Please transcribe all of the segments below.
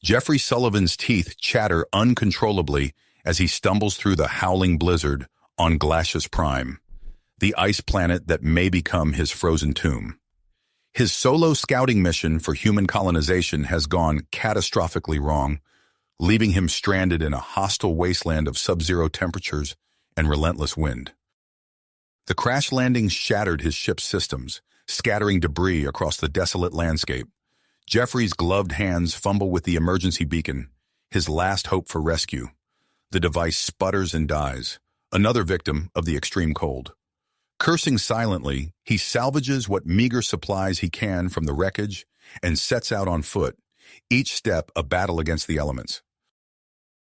Jeffrey Sullivan's teeth chatter uncontrollably as he stumbles through the howling blizzard on Glacius Prime, the ice planet that may become his frozen tomb. His solo scouting mission for human colonization has gone catastrophically wrong, leaving him stranded in a hostile wasteland of sub-zero temperatures and relentless wind. The crash landing shattered his ship's systems, scattering debris across the desolate landscape. Jeffrey's gloved hands fumble with the emergency beacon, his last hope for rescue. The device sputters and dies, another victim of the extreme cold. Cursing silently, he salvages what meager supplies he can from the wreckage and sets out on foot, each step a battle against the elements.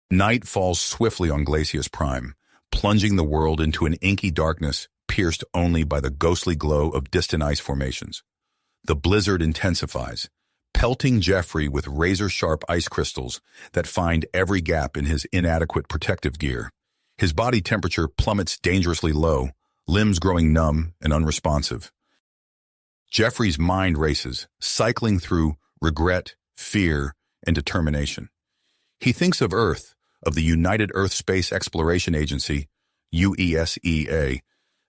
Night falls swiftly on Glacius Prime, plunging the world into an inky darkness pierced only by the ghostly glow of distant ice formations. The blizzard intensifies, pelting Jeffrey with razor-sharp ice crystals that find every gap in his inadequate protective gear. His body temperature plummets dangerously low, limbs growing numb and unresponsive. Jeffrey's mind races, cycling through regret, fear, and determination. He thinks of Earth, of the United Earth Space Exploration Agency, UESEA,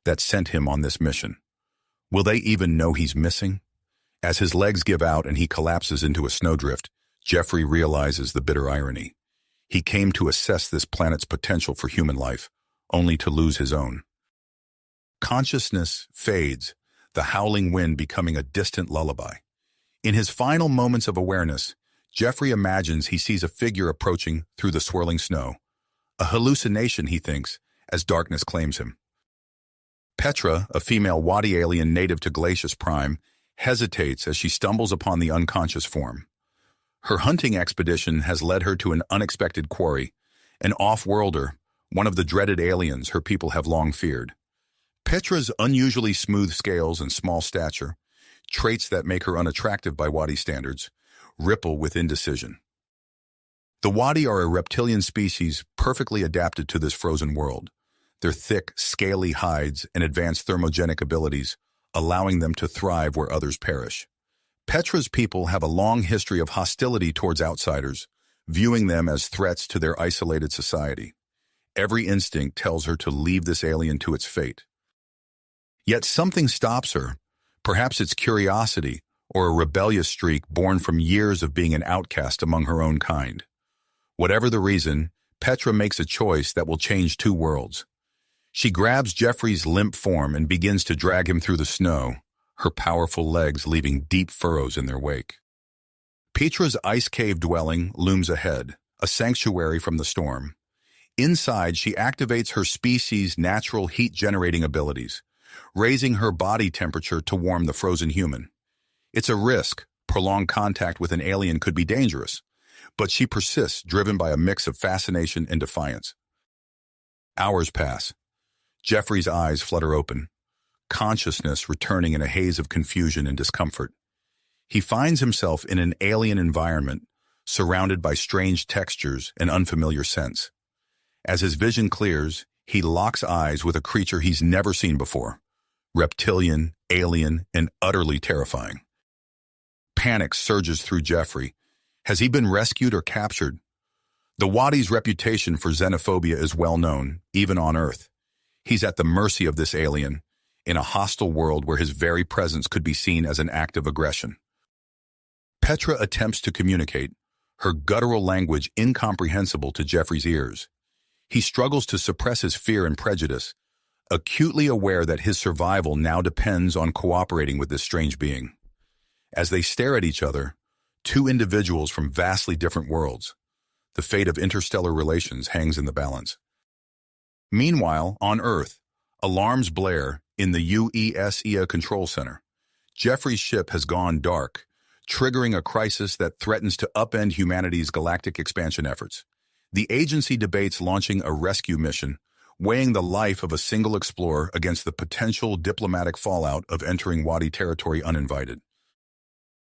that sent him on this mission. Will they even know he's missing? As his legs give out and he collapses into a snowdrift, Jeffrey realizes the bitter irony. He came to assess this planet's potential for human life, only to lose his own. Consciousness fades, the howling wind becoming a distant lullaby. In his final moments of awareness, Jeffrey imagines he sees a figure approaching through the swirling snow. A hallucination, he thinks, as darkness claims him. Petra, a female Wadi alien native to Glacius Prime, hesitates as she stumbles upon the unconscious form. Her hunting expedition has led her to an unexpected quarry, an off-worlder, one of the dreaded aliens her people have long feared. Petra's unusually smooth scales and small stature, traits that make her unattractive by Wadi standards, ripple with indecision. The Wadi are a reptilian species perfectly adapted to this frozen world, their thick, scaly hides and advanced thermogenic abilities allowing them to thrive where others perish. Petra's people have a long history of hostility towards outsiders, viewing them as threats to their isolated society. Every instinct tells her to leave this alien to its fate. Yet something stops her, perhaps it's curiosity or a rebellious streak born from years of being an outcast among her own kind. Whatever the reason, Petra makes a choice that will change two worlds. She grabs Jeffrey's limp form and begins to drag him through the snow, her powerful legs leaving deep furrows in their wake. Petra's ice cave dwelling looms ahead, a sanctuary from the storm. Inside, she activates her species' natural heat-generating abilities, raising her body temperature to warm the frozen human. It's a risk. Prolonged contact with an alien could be dangerous, but she persists, driven by a mix of fascination and defiance. Hours pass. Jeffrey's eyes flutter open, consciousness returning in a haze of confusion and discomfort. He finds himself in an alien environment, surrounded by strange textures and unfamiliar scents. As his vision clears, he locks eyes with a creature he's never seen before, reptilian, alien, and utterly terrifying. Panic surges through Jeffrey. Has he been rescued or captured? The Wadi's reputation for xenophobia is well known, even on Earth. He's at the mercy of this alien, in a hostile world where his very presence could be seen as an act of aggression. Petra attempts to communicate, her guttural language incomprehensible to Jeffrey's ears. He struggles to suppress his fear and prejudice, acutely aware that his survival now depends on cooperating with this strange being. As they stare at each other, two individuals from vastly different worlds, the fate of interstellar relations hangs in the balance. Meanwhile, on Earth, alarms blare in the UESEA control center. Jeffrey's ship has gone dark, triggering a crisis that threatens to upend humanity's galactic expansion efforts. The agency debates launching a rescue mission, weighing the life of a single explorer against the potential diplomatic fallout of entering Wadi territory uninvited.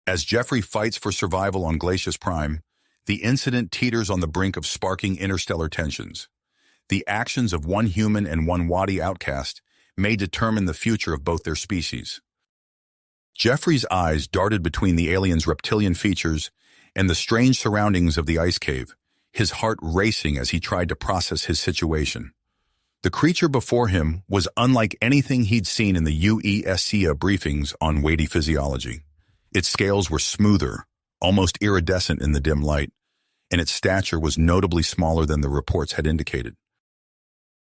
As Jeffrey fights for survival on Glacius Prime, the incident teeters on the brink of sparking interstellar tensions. The actions of one human and one Wadi outcast may determine the future of both their species. Jeffrey's eyes darted between the alien's reptilian features and the strange surroundings of the ice cave, his heart racing as he tried to process his situation. The creature before him was unlike anything he'd seen in the UESCA briefings on weighty physiology. Its scales were smoother, almost iridescent in the dim light, and its stature was notably smaller than the reports had indicated.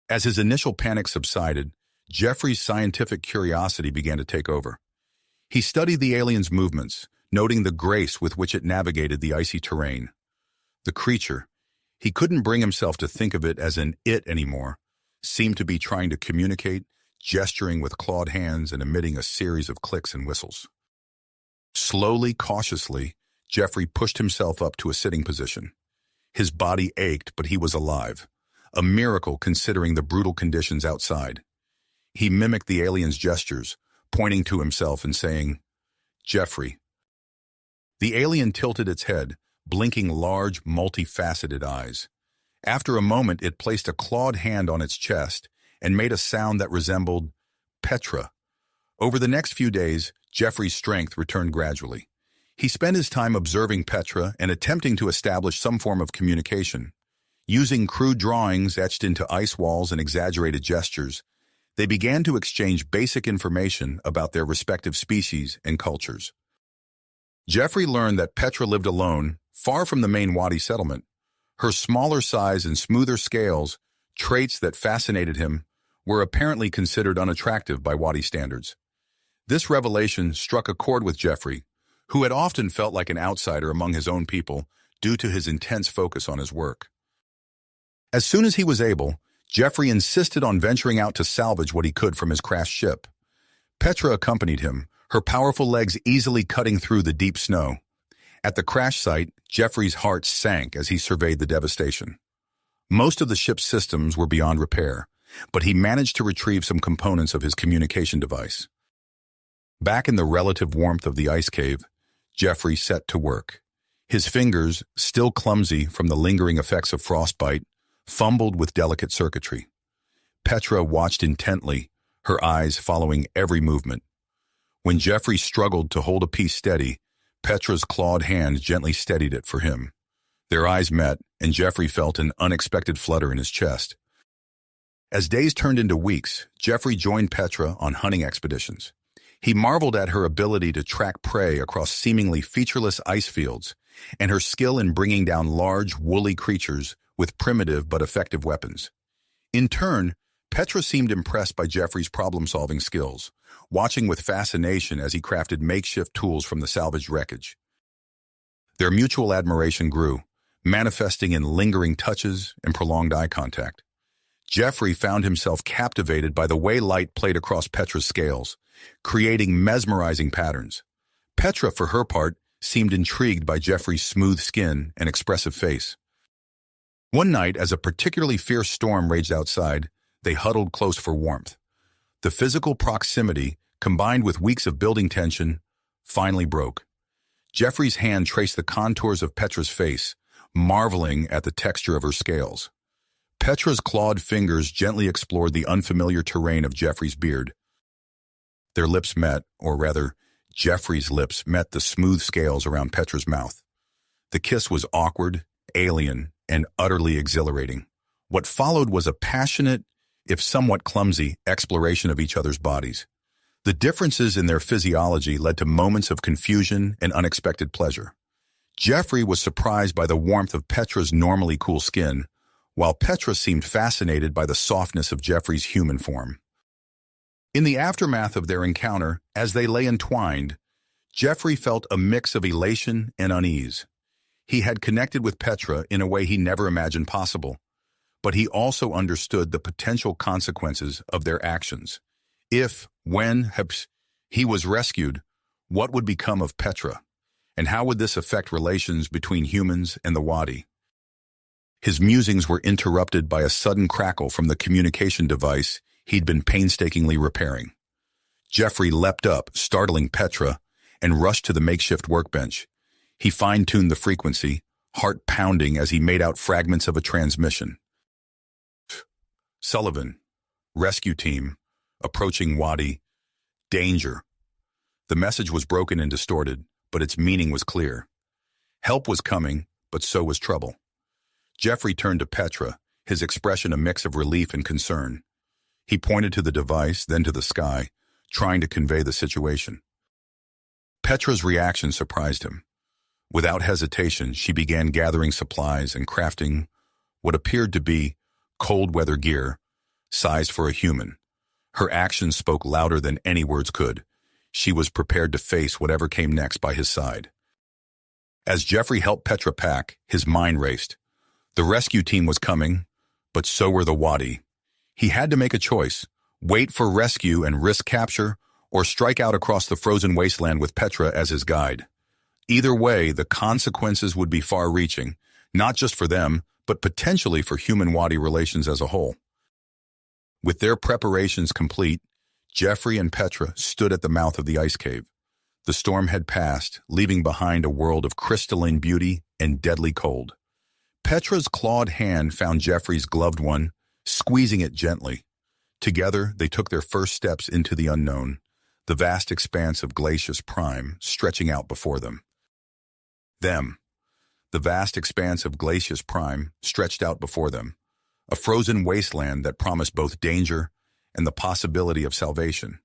As his initial panic subsided, Jeffrey's scientific curiosity began to take over. He studied the alien's movements, noting the grace with which it navigated the icy terrain. The creature, he couldn't bring himself to think of it as an it anymore, seemed to be trying to communicate, gesturing with clawed hands and emitting a series of clicks and whistles. Slowly, cautiously, Jeffrey pushed himself up to a sitting position. His body ached, but he was alive, a miracle considering the brutal conditions outside. He mimicked the alien's gestures, pointing to himself and saying, "Jeffrey." The alien tilted its head, blinking large, multifaceted eyes. After a moment, it placed a clawed hand on its chest and made a sound that resembled Petra. Over the next few days, Jeffrey's strength returned gradually. He spent his time observing Petra and attempting to establish some form of communication. Using crude drawings etched into ice walls and exaggerated gestures, they began to exchange basic information about their respective species and cultures. Jeffrey learned that Petra lived alone, far from the main Wadi settlement. Her smaller size and smoother scales, traits that fascinated him, were apparently considered unattractive by Wadi standards. This revelation struck a chord with Jeffrey, who had often felt like an outsider among his own people due to his intense focus on his work. As soon as he was able, Jeffrey insisted on venturing out to salvage what he could from his crashed ship. Petra accompanied him, her powerful legs easily cutting through the deep snow. At the crash site, Jeffrey's heart sank as he surveyed the devastation. Most of the ship's systems were beyond repair, but he managed to retrieve some components of his communication device. Back in the relative warmth of the ice cave, Jeffrey set to work. His fingers, still clumsy from the lingering effects of frostbite, fumbled with delicate circuitry. Petra watched intently, her eyes following every movement. When Jeffrey struggled to hold a piece steady, Petra's clawed hand gently steadied it for him. Their eyes met, and Jeffrey felt an unexpected flutter in his chest. As days turned into weeks, Jeffrey joined Petra on hunting expeditions. He marveled at her ability to track prey across seemingly featureless ice fields, and her skill in bringing down large, woolly creatures with primitive but effective weapons. In turn, Petra seemed impressed by Jeffrey's problem-solving skills, watching with fascination as he crafted makeshift tools from the salvaged wreckage. Their mutual admiration grew, manifesting in lingering touches and prolonged eye contact. Jeffrey found himself captivated by the way light played across Petra's scales, creating mesmerizing patterns. Petra, for her part, seemed intrigued by Jeffrey's smooth skin and expressive face. One night, as a particularly fierce storm raged outside, they huddled close for warmth. The physical proximity, combined with weeks of building tension, finally broke. Jeffrey's hand traced the contours of Petra's face, marveling at the texture of her scales. Petra's clawed fingers gently explored the unfamiliar terrain of Jeffrey's beard. Their lips met, or rather, Jeffrey's lips met the smooth scales around Petra's mouth. The kiss was awkward, alien, and utterly exhilarating. What followed was a passionate, if somewhat clumsy, exploration of each other's bodies. The differences in their physiology led to moments of confusion and unexpected pleasure. Jeffrey was surprised by the warmth of Petra's normally cool skin, while Petra seemed fascinated by the softness of Jeffrey's human form. In the aftermath of their encounter, as they lay entwined, Jeffrey felt a mix of elation and unease. He had connected with Petra in a way he never imagined possible, but he also understood the potential consequences of their actions. If, when, he was rescued, what would become of Petra? And how would this affect relations between humans and the Wadi? His musings were interrupted by a sudden crackle from the communication device he'd been painstakingly repairing. Jeffrey leapt up, startling Petra, and rushed to the makeshift workbench. He fine-tuned the frequency, heart pounding as he made out fragments of a transmission. Sullivan, rescue team, approaching Wadi, danger. The message was broken and distorted, but its meaning was clear. Help was coming, but so was trouble. Jeffrey turned to Petra, his expression a mix of relief and concern. He pointed to the device, then to the sky, trying to convey the situation. Petra's reaction surprised him. Without hesitation, she began gathering supplies and crafting what appeared to be cold weather gear, sized for a human. Her actions spoke louder than any words could. She was prepared to face whatever came next by his side. As Jeffrey helped Petra pack, his mind raced. The rescue team was coming, but so were the Wadi. He had to make a choice, wait for rescue and risk capture, or strike out across the frozen wasteland with Petra as his guide. Either way, the consequences would be far-reaching, not just for them, but potentially for human-Wadi relations as a whole. With their preparations complete, Jeffrey and Petra stood at the mouth of the ice cave. The storm had passed, leaving behind a world of crystalline beauty and deadly cold. Petra's clawed hand found Jeffrey's gloved one, squeezing it gently. Together, they took their first steps into the unknown, the vast expanse of Glacius Prime stretching out before them. The vast expanse of Glacius Prime stretched out before them, a frozen wasteland that promised both danger and the possibility of salvation.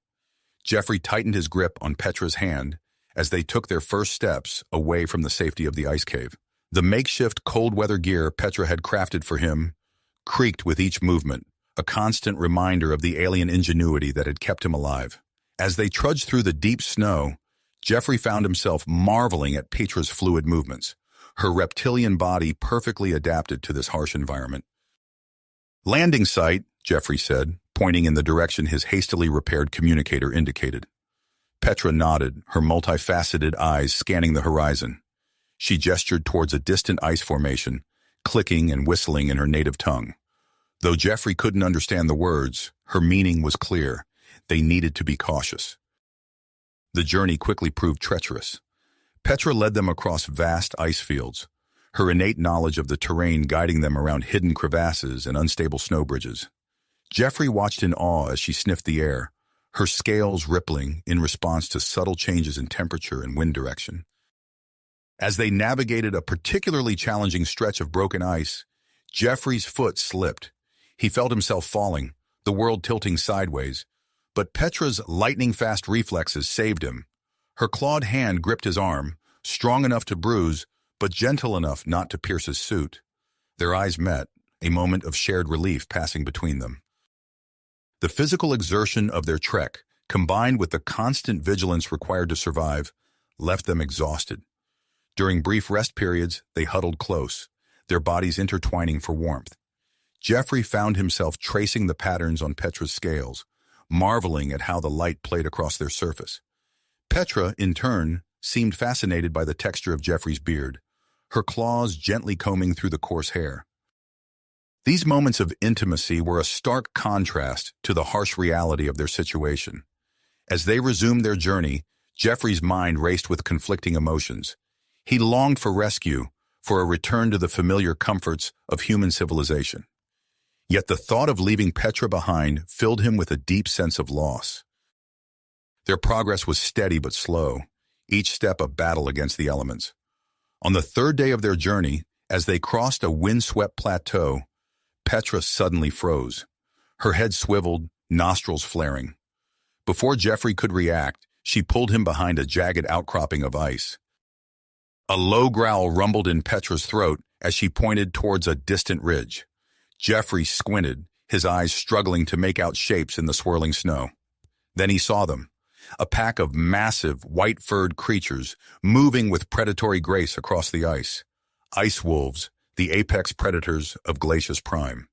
Jeffrey tightened his grip on Petra's hand as they took their first steps away from the safety of the ice cave. The makeshift cold-weather gear Petra had crafted for him creaked with each movement, a constant reminder of the alien ingenuity that had kept him alive. As they trudged through the deep snow, Jeffrey found himself marveling at Petra's fluid movements, her reptilian body perfectly adapted to this harsh environment. "Landing site," Jeffrey said, pointing in the direction his hastily repaired communicator indicated. Petra nodded, her multifaceted eyes scanning the horizon. She gestured towards a distant ice formation, clicking and whistling in her native tongue. Though Jeffrey couldn't understand the words, her meaning was clear. They needed to be cautious. The journey quickly proved treacherous. Petra led them across vast ice fields, her innate knowledge of the terrain guiding them around hidden crevasses and unstable snow bridges. Jeffrey watched in awe as she sniffed the air, her scales rippling in response to subtle changes in temperature and wind direction. As they navigated a particularly challenging stretch of broken ice, Jeffrey's foot slipped. He felt himself falling, the world tilting sideways, but Petra's lightning-fast reflexes saved him. Her clawed hand gripped his arm, strong enough to bruise, but gentle enough not to pierce his suit. Their eyes met, a moment of shared relief passing between them. The physical exertion of their trek, combined with the constant vigilance required to survive, left them exhausted. During brief rest periods, they huddled close, their bodies intertwining for warmth. Jeffrey found himself tracing the patterns on Petra's scales, marveling at how the light played across their surface. Petra, in turn, seemed fascinated by the texture of Jeffrey's beard, her claws gently combing through the coarse hair. These moments of intimacy were a stark contrast to the harsh reality of their situation. As they resumed their journey, Jeffrey's mind raced with conflicting emotions. He longed for rescue, for a return to the familiar comforts of human civilization. Yet the thought of leaving Petra behind filled him with a deep sense of loss. Their progress was steady but slow, each step a battle against the elements. On the third day of their journey, as they crossed a windswept plateau, Petra suddenly froze. Her head swiveled, nostrils flaring. Before Jeffrey could react, she pulled him behind a jagged outcropping of ice. A low growl rumbled in Petra's throat as she pointed towards a distant ridge. Jeffrey squinted, his eyes struggling to make out shapes in the swirling snow. Then he saw them, a pack of massive, white-furred creatures moving with predatory grace across the ice. Ice wolves, the apex predators of Glacius Prime.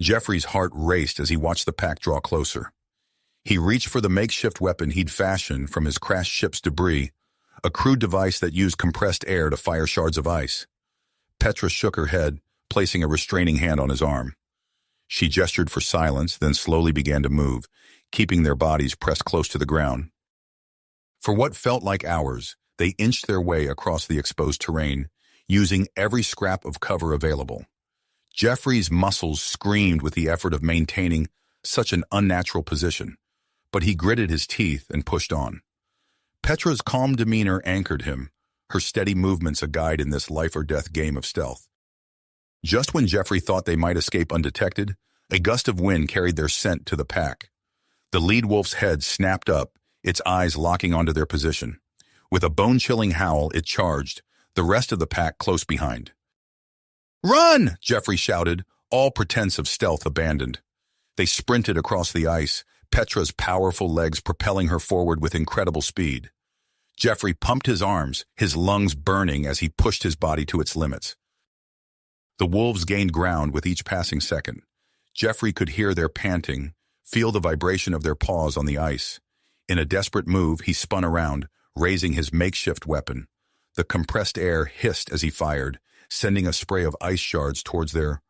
Jeffrey's heart raced as he watched the pack draw closer. He reached for the makeshift weapon he'd fashioned from his crashed ship's debris, a crude device that used compressed air to fire shards of ice. Petra shook her head, placing a restraining hand on his arm. She gestured for silence, then slowly began to move, keeping their bodies pressed close to the ground. For what felt like hours, they inched their way across the exposed terrain, using every scrap of cover available. Jeffrey's muscles screamed with the effort of maintaining such an unnatural position, but he gritted his teeth and pushed on. Petra's calm demeanor anchored him, her steady movements a guide in this life-or-death game of stealth. Just when Jeffrey thought they might escape undetected, a gust of wind carried their scent to the pack. The lead wolf's head snapped up, its eyes locking onto their position. With a bone-chilling howl, it charged, the rest of the pack close behind. "Run!" Jeffrey shouted, all pretense of stealth abandoned. They sprinted across the ice, Petra's powerful legs propelling her forward with incredible speed. Jeffrey pumped his arms, his lungs burning as he pushed his body to its limits. The wolves gained ground with each passing second. Jeffrey could hear their panting, feel the vibration of their paws on the ice. In a desperate move, he spun around, raising his makeshift weapon. The compressed air hissed as he fired, sending a spray of ice shards towards their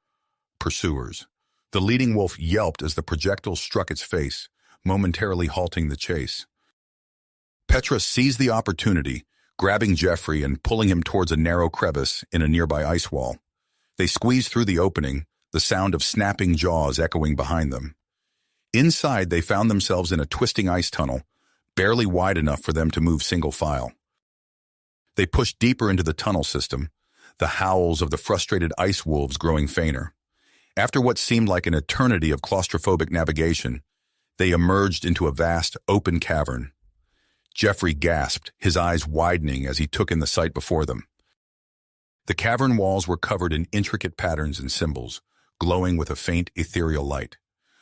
pursuers. The leading wolf yelped as the projectile struck its face, momentarily halting the chase. Petra seized the opportunity, grabbing Jeffrey and pulling him towards a narrow crevice in a nearby ice wall. They squeezed through the opening, the sound of snapping jaws echoing behind them. Inside, they found themselves in a twisting ice tunnel, barely wide enough for them to move single file. They pushed deeper into the tunnel system, the howls of the frustrated ice wolves growing fainter. After what seemed like an eternity of claustrophobic navigation, they emerged into a vast, open cavern. Jeffrey gasped, his eyes widening as he took in the sight before them. The cavern walls were covered in intricate patterns and symbols, glowing with a faint, ethereal light.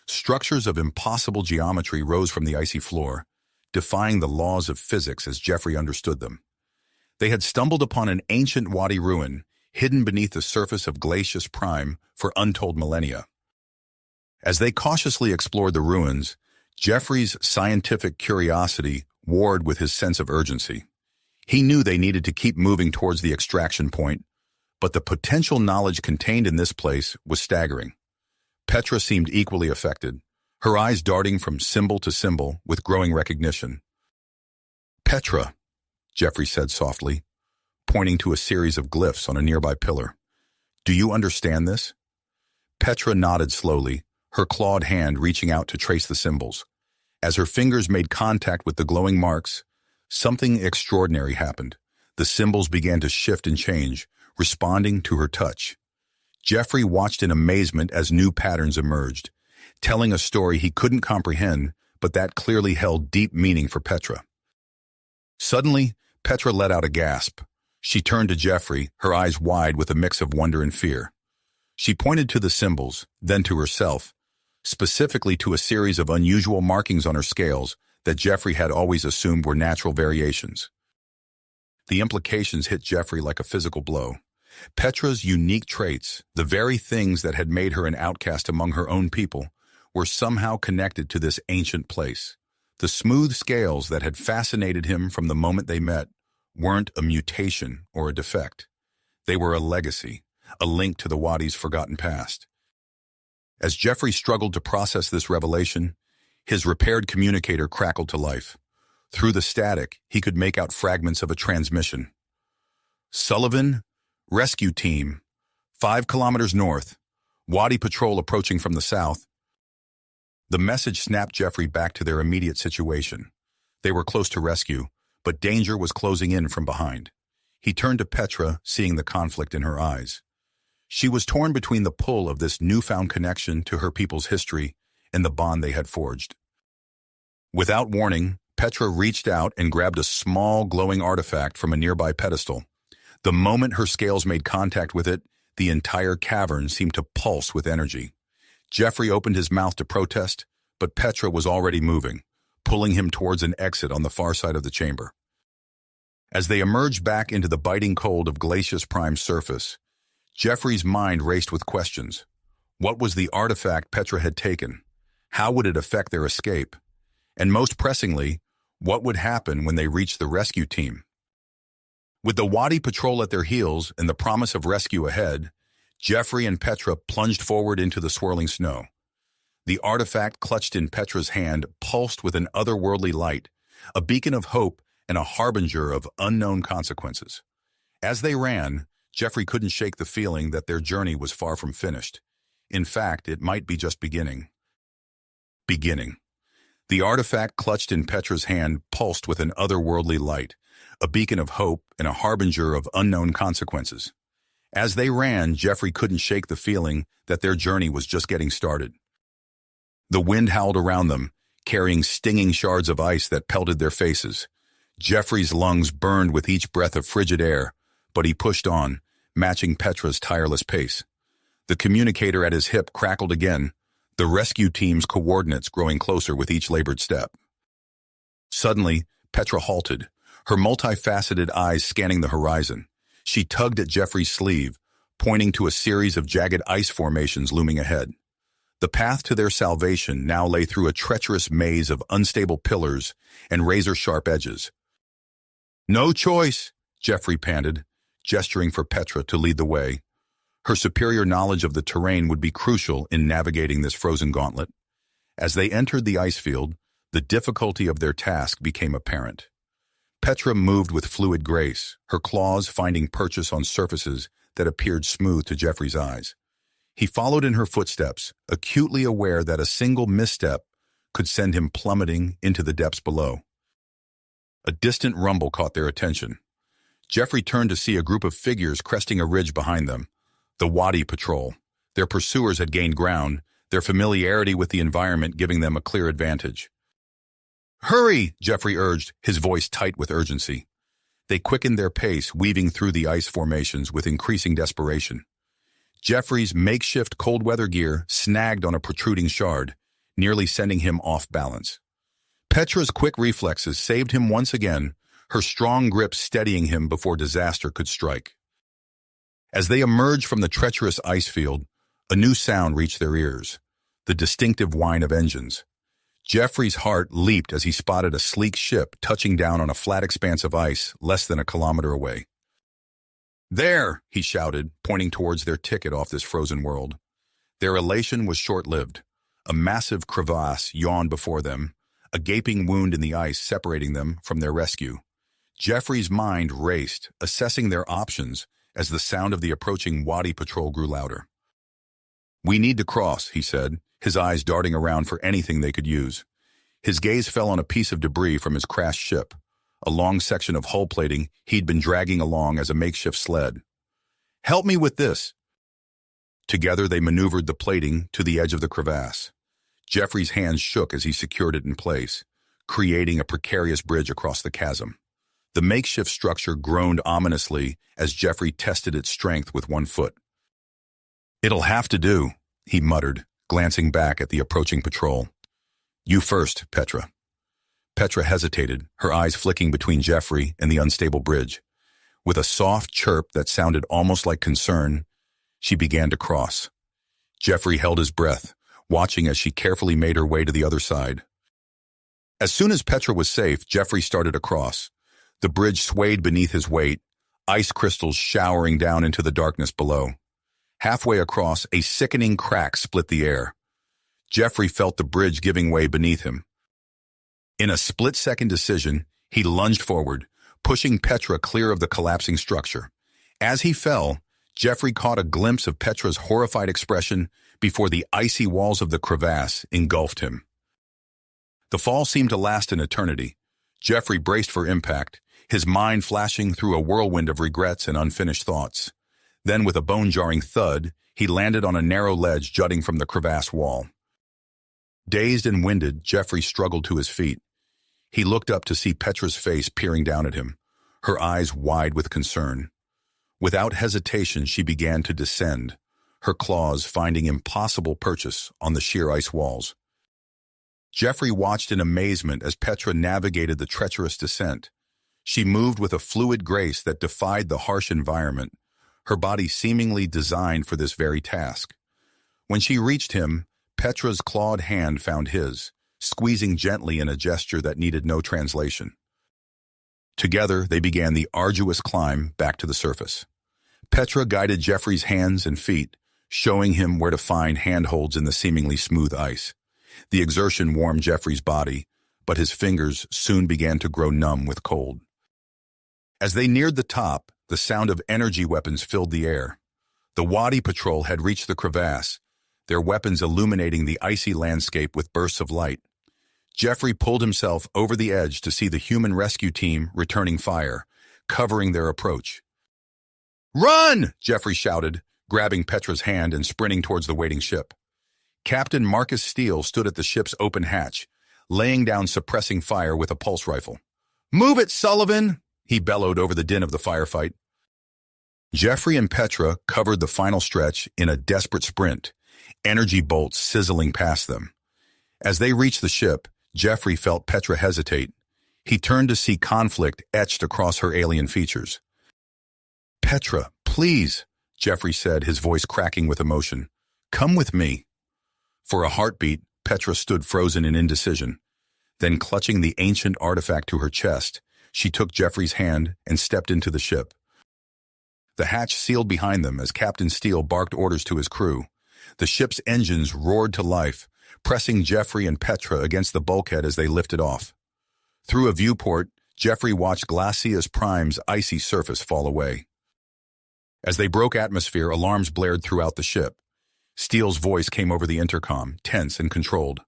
Structures of impossible geometry rose from the icy floor, defying the laws of physics as Jeffrey understood them. They had stumbled upon an ancient Wadi ruin, hidden beneath the surface of Glacius Prime for untold millennia. As they cautiously explored the ruins, Jeffrey's scientific curiosity warred with his sense of urgency. He knew they needed to keep moving towards the extraction point, but the potential knowledge contained in this place was staggering. Petra seemed equally affected, her eyes darting from symbol to symbol with growing recognition. "Petra," Jeffrey said softly, pointing to a series of glyphs on a nearby pillar. "Do you understand this?" Petra nodded slowly, her clawed hand reaching out to trace the symbols. As her fingers made contact with the glowing marks, something extraordinary happened. The symbols began to shift and change, responding to her touch. Jeffrey watched in amazement as new patterns emerged, telling a story he couldn't comprehend, but that clearly held deep meaning for Petra. Suddenly, Petra let out a gasp. She turned to Jeffrey, her eyes wide with a mix of wonder and fear. She pointed to the symbols, then to herself, specifically to a series of unusual markings on her scales that Jeffrey had always assumed were natural variations. The implications hit Jeffrey like a physical blow. Petra's unique traits, the very things that had made her an outcast among her own people, were somehow connected to this ancient place. The smooth scales that had fascinated him from the moment they met weren't a mutation or a defect. They were a legacy, a link to the Wadi's forgotten past. As Jeffrey struggled to process this revelation, his repaired communicator crackled to life. Through the static, he could make out fragments of a transmission. "Sullivan, rescue team, 5 kilometers north, Wadi patrol approaching from the south." The message snapped Jeffrey back to their immediate situation. They were close to rescue, but danger was closing in from behind. He turned to Petra, seeing the conflict in her eyes. She was torn between the pull of this newfound connection to her people's history and the bond they had forged. Without warning, Petra reached out and grabbed a small, glowing artifact from a nearby pedestal. The moment her scales made contact with it, the entire cavern seemed to pulse with energy. Jeffrey opened his mouth to protest, but Petra was already moving, pulling him towards an exit on the far side of the chamber. As they emerged back into the biting cold of Glacius Prime's surface, Jeffrey's mind raced with questions. What was the artifact Petra had taken? How would it affect their escape? And most pressingly, what would happen when they reached the rescue team? With the Wadi patrol at their heels and the promise of rescue ahead, Jeffrey and Petra plunged forward into the swirling snow. The artifact clutched in Petra's hand pulsed with an otherworldly light, a beacon of hope and a harbinger of unknown consequences. As they ran, Jeffrey couldn't shake the feeling that their journey was far from finished. In fact, it might be just beginning. The artifact clutched in Petra's hand pulsed with an otherworldly light, a beacon of hope and a harbinger of unknown consequences. As they ran, Jeffrey couldn't shake the feeling that their journey was just getting started. The wind howled around them, carrying stinging shards of ice that pelted their faces. Jeffrey's lungs burned with each breath of frigid air, but he pushed on, matching Petra's tireless pace. The communicator at his hip crackled again, the rescue team's coordinates growing closer with each labored step. Suddenly, Petra halted, her multifaceted eyes scanning the horizon. She tugged at Jeffrey's sleeve, pointing to a series of jagged ice formations looming ahead. The path to their salvation now lay through a treacherous maze of unstable pillars and razor-sharp edges. "No choice," Jeffrey panted, gesturing for Petra to lead the way. Her superior knowledge of the terrain would be crucial in navigating this frozen gauntlet. As they entered the ice field, the difficulty of their task became apparent. Petra moved with fluid grace, her claws finding purchase on surfaces that appeared smooth to Jeffrey's eyes. He followed in her footsteps, acutely aware that a single misstep could send him plummeting into the depths below. A distant rumble caught their attention. Jeffrey turned to see a group of figures cresting a ridge behind them. The Wadi Patrol. Their pursuers had gained ground, their familiarity with the environment giving them a clear advantage. "Hurry!" Jeffrey urged, his voice tight with urgency. They quickened their pace, weaving through the ice formations with increasing desperation. Jeffrey's makeshift cold-weather gear snagged on a protruding shard, nearly sending him off balance. Petra's quick reflexes saved him once again, her strong grip steadying him before disaster could strike. As they emerged from the treacherous ice field, a new sound reached their ears, the distinctive whine of engines. Jeffrey's heart leaped as he spotted a sleek ship touching down on a flat expanse of ice less than a kilometer away. "There!" he shouted, pointing towards their ticket off this frozen world. Their elation was short-lived. A massive crevasse yawned before them, a gaping wound in the ice separating them from their rescue. Jeffrey's mind raced, assessing their options as the sound of the approaching Wadi Patrol grew louder. "We need to cross," he said, his eyes darting around for anything they could use. His gaze fell on a piece of debris from his crashed ship, a long section of hull plating he'd been dragging along as a makeshift sled. "Help me with this." Together they maneuvered the plating to the edge of the crevasse. Jeffrey's hands shook as he secured it in place, creating a precarious bridge across the chasm. The makeshift structure groaned ominously as Jeffrey tested its strength with one foot. "It'll have to do," he muttered, glancing back at the approaching patrol. "You first, Petra." Petra hesitated, her eyes flicking between Jeffrey and the unstable bridge. With a soft chirp that sounded almost like concern, she began to cross. Jeffrey held his breath, watching as she carefully made her way to the other side. As soon as Petra was safe, Jeffrey started across. The bridge swayed beneath his weight, ice crystals showering down into the darkness below. Halfway across, a sickening crack split the air. Jeffrey felt the bridge giving way beneath him. In a split-second decision, he lunged forward, pushing Petra clear of the collapsing structure. As he fell, Jeffrey caught a glimpse of Petra's horrified expression before the icy walls of the crevasse engulfed him. The fall seemed to last an eternity. Jeffrey braced for impact, his mind flashing through a whirlwind of regrets and unfinished thoughts. Then, with a bone-jarring thud, he landed on a narrow ledge jutting from the crevasse wall. Dazed and winded, Jeffrey struggled to his feet. He looked up to see Petra's face peering down at him, her eyes wide with concern. Without hesitation, she began to descend, her claws finding impossible purchase on the sheer ice walls. Jeffrey watched in amazement as Petra navigated the treacherous descent. She moved with a fluid grace that defied the harsh environment, her body seemingly designed for this very task. When she reached him, Petra's clawed hand found his, squeezing gently in a gesture that needed no translation. Together, they began the arduous climb back to the surface. Petra guided Jeffrey's hands and feet, showing him where to find handholds in the seemingly smooth ice. The exertion warmed Jeffrey's body, but his fingers soon began to grow numb with cold. As they neared the top, the sound of energy weapons filled the air. The Wadi Patrol had reached the crevasse, their weapons illuminating the icy landscape with bursts of light. Jeffrey pulled himself over the edge to see the human rescue team returning fire, covering their approach. "Run!" Jeffrey shouted, grabbing Petra's hand and sprinting towards the waiting ship. Captain Marcus Steele stood at the ship's open hatch, laying down suppressing fire with a pulse rifle. "Move it, Sullivan!" he bellowed over the din of the firefight. Jeffrey and Petra covered the final stretch in a desperate sprint, energy bolts sizzling past them. As they reached the ship, Jeffrey felt Petra hesitate. He turned to see conflict etched across her alien features. "Petra, please," Jeffrey said, his voice cracking with emotion. "Come with me." For a heartbeat, Petra stood frozen in indecision. Then, clutching the ancient artifact to her chest, she took Jeffrey's hand and stepped into the ship. The hatch sealed behind them as Captain Steele barked orders to his crew. The ship's engines roared to life, pressing Jeffrey and Petra against the bulkhead as they lifted off. Through a viewport, Jeffrey watched Glacius Prime's icy surface fall away. As they broke atmosphere, alarms blared throughout the ship. Steele's voice came over the intercom, tense and controlled.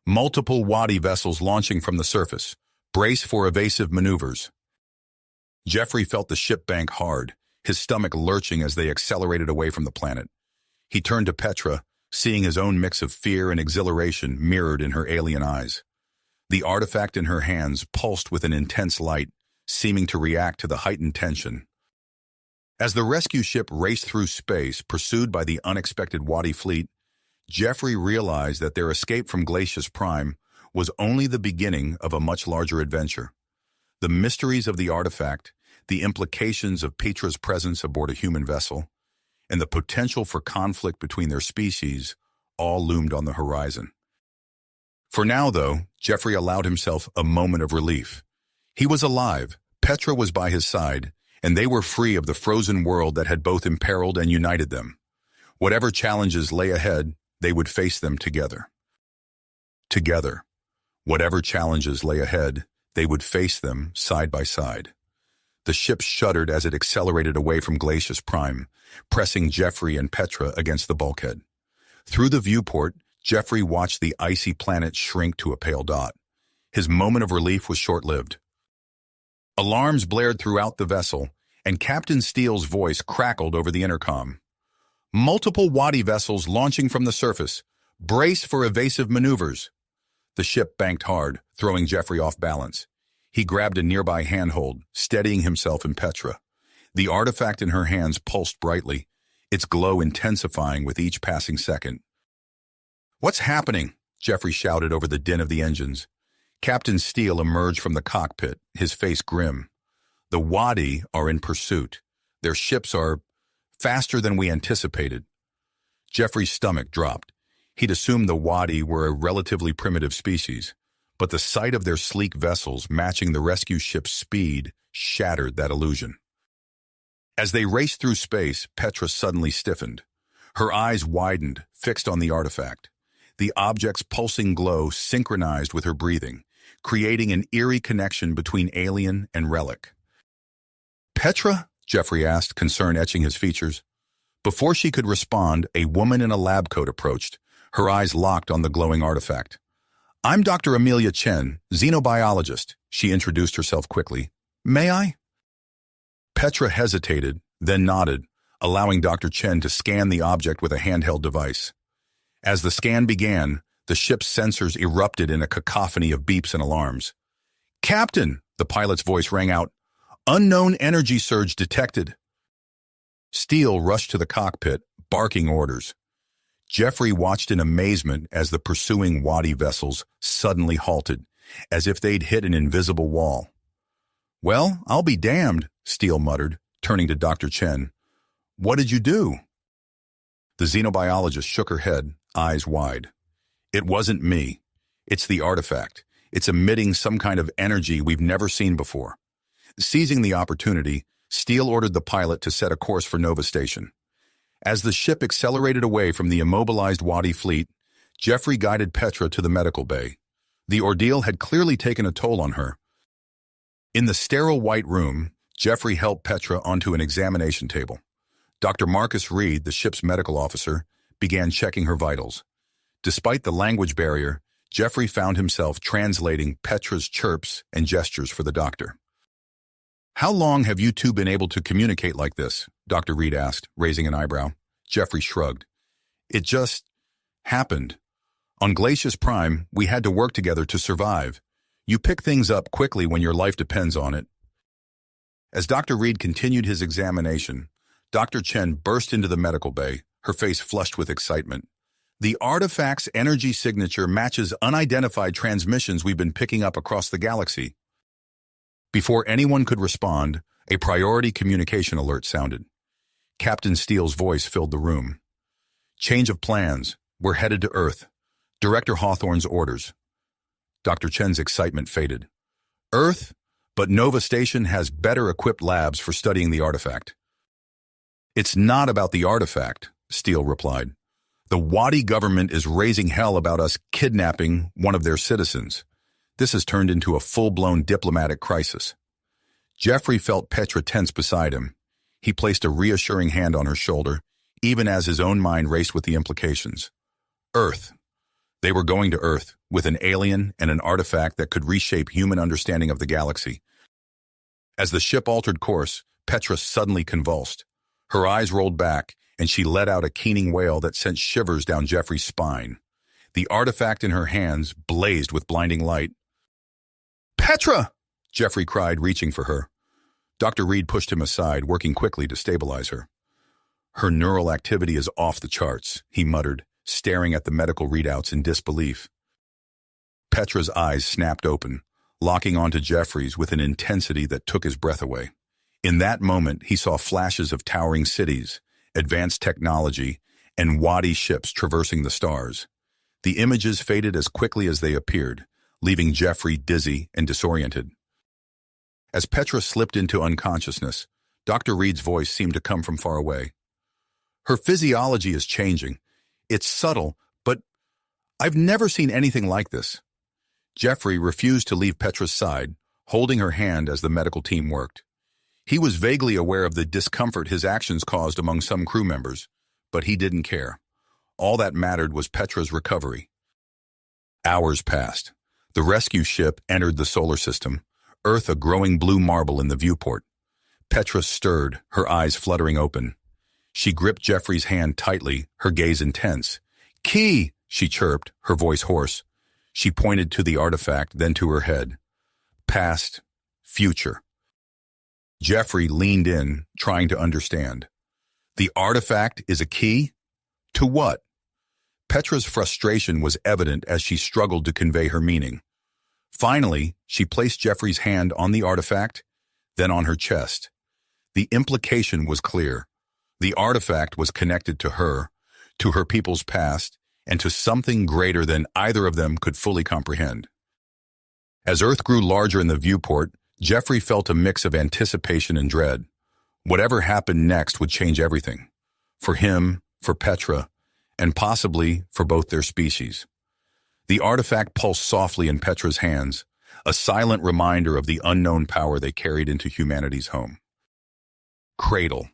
"Multiple Wadi vessels launching from the surface. Brace for evasive maneuvers." Jeffrey felt the ship bank hard, his stomach lurching as they accelerated away from the planet. He turned to Petra, seeing his own mix of fear and exhilaration mirrored in her alien eyes. The artifact in her hands pulsed with an intense light, seeming to react to the heightened tension. As the rescue ship raced through space, pursued by the unexpected Wadi fleet, Jeffrey realized that their escape from Glacius Prime was only the beginning of a much larger adventure. The mysteries of the artifact, the implications of Petra's presence aboard a human vessel, and the potential for conflict between their species all loomed on the horizon. For now, though, Jeffrey allowed himself a moment of relief. He was alive, Petra was by his side, and they were free of the frozen world that had both imperiled and united them. Whatever challenges lay ahead, they would face them together. Together. Whatever challenges lay ahead, they would face them side by side. The ship shuddered as it accelerated away from Glacius Prime, pressing Jeffrey and Petra against the bulkhead. Through the viewport, Jeffrey watched the icy planet shrink to a pale dot. His moment of relief was short-lived. Alarms blared throughout the vessel, and Captain Steele's voice crackled over the intercom. "Multiple Wadi vessels launching from the surface. Brace for evasive maneuvers." The ship banked hard, throwing Jeffrey off balance. He grabbed a nearby handhold, steadying himself and Petra. The artifact in her hands pulsed brightly, its glow intensifying with each passing second. "What's happening?" Jeffrey shouted over the din of the engines. Captain Steele emerged from the cockpit, his face grim. "The Wadi are in pursuit. Their ships are faster than we anticipated." Jeffrey's stomach dropped. He'd assumed the Wadi were a relatively primitive species, but the sight of their sleek vessels matching the rescue ship's speed shattered that illusion. As they raced through space, Petra suddenly stiffened. Her eyes widened, fixed on the artifact. The object's pulsing glow synchronized with her breathing, creating an eerie connection between alien and relic. "Petra?" Jeffrey asked, concern etching his features. Before she could respond, a woman in a lab coat approached, her eyes locked on the glowing artifact. "I'm Dr. Amelia Chen, xenobiologist," she introduced herself quickly. "May I?" Petra hesitated, then nodded, allowing Dr. Chen to scan the object with a handheld device. As the scan began, the ship's sensors erupted in a cacophony of beeps and alarms. "Captain!" the pilot's voice rang out. "Unknown energy surge detected." Steele rushed to the cockpit, barking orders. Jeffrey watched in amazement as the pursuing Wadi vessels suddenly halted, as if they'd hit an invisible wall. "Well, I'll be damned," Steele muttered, turning to Dr. Chen. "What did you do?" The xenobiologist shook her head, eyes wide. "It wasn't me. It's the artifact. It's emitting some kind of energy we've never seen before." Seizing the opportunity, Steele ordered the pilot to set a course for Nova Station. As the ship accelerated away from the immobilized Wadi fleet, Jeffrey guided Petra to the medical bay. The ordeal had clearly taken a toll on her. In the sterile white room, Jeffrey helped Petra onto an examination table. Dr. Marcus Reed, the ship's medical officer, began checking her vitals. Despite the language barrier, Jeffrey found himself translating Petra's chirps and gestures for the doctor. "How long have you two been able to communicate like this?" Dr. Reed asked, raising an eyebrow. Jeffrey shrugged. "It just happened. On Glacius Prime, we had to work together to survive. You pick things up quickly when your life depends on it." As Dr. Reed continued his examination, Dr. Chen burst into the medical bay, her face flushed with excitement. "The artifact's energy signature matches unidentified transmissions we've been picking up across the galaxy." Before anyone could respond, a priority communication alert sounded. Captain Steele's voice filled the room. "Change of plans. We're headed to Earth. Director Hawthorne's orders." Dr. Chen's excitement faded. "Earth? But Nova Station has better equipped labs for studying the artifact." "It's not about the artifact," Steele replied. "The Wadi government is raising hell about us kidnapping one of their citizens. This has turned into a full-blown diplomatic crisis." Jeffrey felt Petra tense beside him. He placed a reassuring hand on her shoulder, even as his own mind raced with the implications. Earth. They were going to Earth, with an alien and an artifact that could reshape human understanding of the galaxy. As the ship altered course, Petra suddenly convulsed. Her eyes rolled back, and she let out a keening wail that sent shivers down Jeffrey's spine. The artifact in her hands blazed with blinding light. "Petra!" Jeffrey cried, reaching for her. Dr. Reed pushed him aside, working quickly to stabilize her. "Her neural activity is off the charts," he muttered, staring at the medical readouts in disbelief. Petra's eyes snapped open, locking onto Jeffrey's with an intensity that took his breath away. In that moment, he saw flashes of towering cities, advanced technology, and Wadi ships traversing the stars. The images faded as quickly as they appeared, leaving Jeffrey dizzy and disoriented. As Petra slipped into unconsciousness, Dr. Reed's voice seemed to come from far away. "Her physiology is changing. It's subtle, but I've never seen anything like this." Jeffrey refused to leave Petra's side, holding her hand as the medical team worked. He was vaguely aware of the discomfort his actions caused among some crew members, but he didn't care. All that mattered was Petra's recovery. Hours passed. The rescue ship entered the solar system, Earth a growing blue marble in the viewport. Petra stirred, her eyes fluttering open. She gripped Jeffrey's hand tightly, her gaze intense. "Key!" she chirped, her voice hoarse. She pointed to the artifact, then to her head. "Past, future." Jeffrey leaned in, trying to understand. "The artifact is a key? To what?" Petra's frustration was evident as she struggled to convey her meaning. Finally, she placed Jeffrey's hand on the artifact, then on her chest. The implication was clear. The artifact was connected to her people's past, and to something greater than either of them could fully comprehend. As Earth grew larger in the viewport, Jeffrey felt a mix of anticipation and dread. Whatever happened next would change everything. For him, for Petra, and possibly for both their species. The artifact pulsed softly in Petra's hands, a silent reminder of the unknown power they carried into humanity's home. Cradle.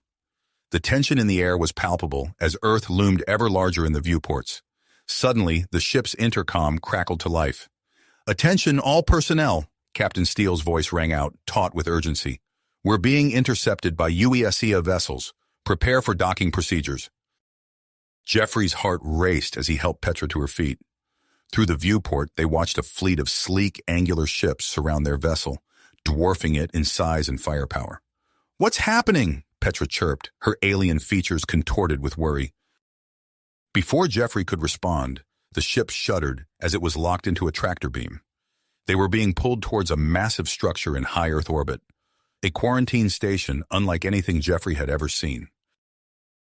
The tension in the air was palpable as Earth loomed ever larger in the viewports. Suddenly, the ship's intercom crackled to life. "Attention all personnel," Captain Steele's voice rang out, taut with urgency. "We're being intercepted by UESEA vessels. Prepare for docking procedures." Jeffrey's heart raced as he helped Petra to her feet. Through the viewport, they watched a fleet of sleek, angular ships surround their vessel, dwarfing it in size and firepower. "What's happening?" Petra chirped, her alien features contorted with worry. Before Jeffrey could respond, the ship shuddered as it was locked into a tractor beam. They were being pulled towards a massive structure in high Earth orbit, a quarantine station unlike anything Jeffrey had ever seen.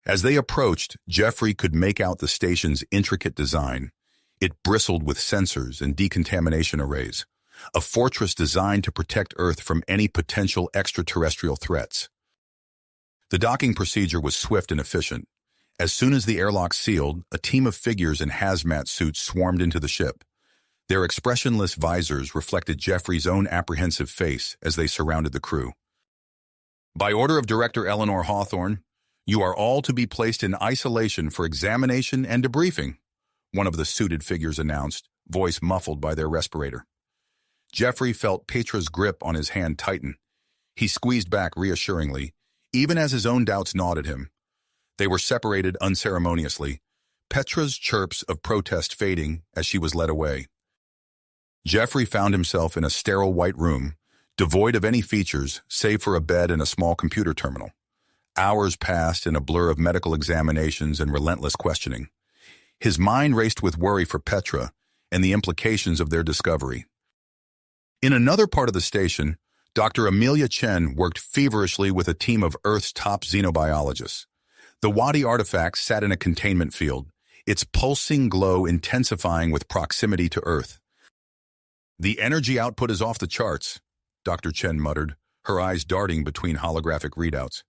As they approached, Jeffrey could make out the station's intricate design. It bristled with sensors and decontamination arrays, a fortress designed to protect Earth from any potential extraterrestrial threats. The docking procedure was swift and efficient. As soon as the airlock sealed, a team of figures in hazmat suits swarmed into the ship. Their expressionless visors reflected Jeffrey's own apprehensive face as they surrounded the crew. "By order of Director Eleanor Hawthorne, you are all to be placed in isolation for examination and debriefing," one of the suited figures announced, voice muffled by their respirator. Jeffrey felt Petra's grip on his hand tighten. He squeezed back reassuringly, even as his own doubts gnawed at him. They were separated unceremoniously, Petra's chirps of protest fading as she was led away. Jeffrey found himself in a sterile white room, devoid of any features save for a bed and a small computer terminal. Hours passed in a blur of medical examinations and relentless questioning. His mind raced with worry for Petra and the implications of their discovery. In another part of the station, Dr. Amelia Chen worked feverishly with a team of Earth's top xenobiologists. The Wadi artifact sat in a containment field, its pulsing glow intensifying with proximity to Earth. "The energy output is off the charts," Dr. Chen muttered, her eyes darting between holographic readouts.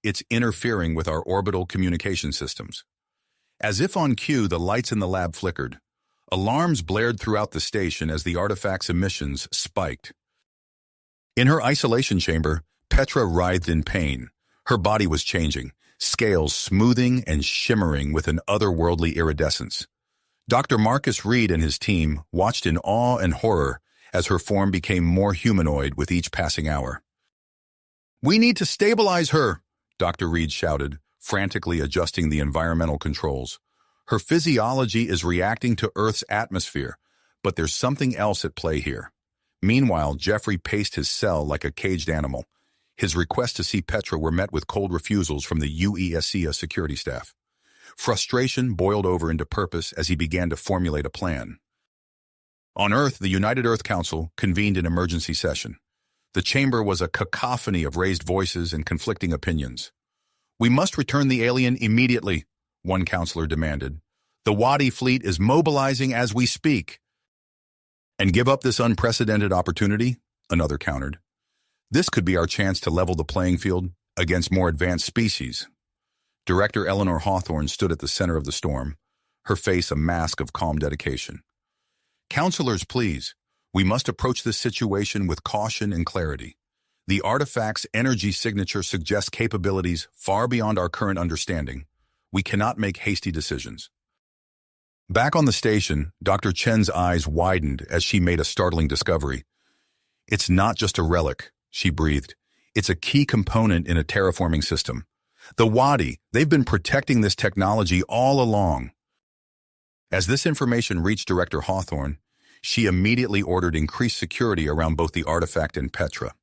"It's interfering with our orbital communication systems." As if on cue, the lights in the lab flickered. Alarms blared throughout the station as the artifact's emissions spiked. In her isolation chamber, Petra writhed in pain. Her body was changing, scales smoothing and shimmering with an otherworldly iridescence. Dr. Marcus Reed and his team watched in awe and horror as her form became more humanoid with each passing hour. "We need to stabilize her," Dr. Reed shouted, frantically adjusting the environmental controls. "Her physiology is reacting to Earth's atmosphere, but there's something else at play here." Meanwhile, Jeffrey paced his cell like a caged animal. His requests to see Petra were met with cold refusals from the UESIA security staff. Frustration boiled over into purpose as he began to formulate a plan. On Earth, the United Earth Council convened an emergency session. The chamber was a cacophony of raised voices and conflicting opinions. "We must return the alien immediately," one counselor demanded. "The Wadi fleet is mobilizing as we speak." "And give up this unprecedented opportunity?" another countered. "This could be our chance to level the playing field against more advanced species." Director Eleanor Hawthorne stood at the center of the storm, her face a mask of calm dedication. "Counselors, please, we must approach this situation with caution and clarity. The artifact's energy signature suggests capabilities far beyond our current understanding. We cannot make hasty decisions." Back on the station, Dr. Chen's eyes widened as she made a startling discovery. "It's not just a relic," she breathed. "It's a key component in a terraforming system. The Wadi, they've been protecting this technology all along." As this information reached Director Hawthorne, she immediately ordered increased security around both the artifact and Petra.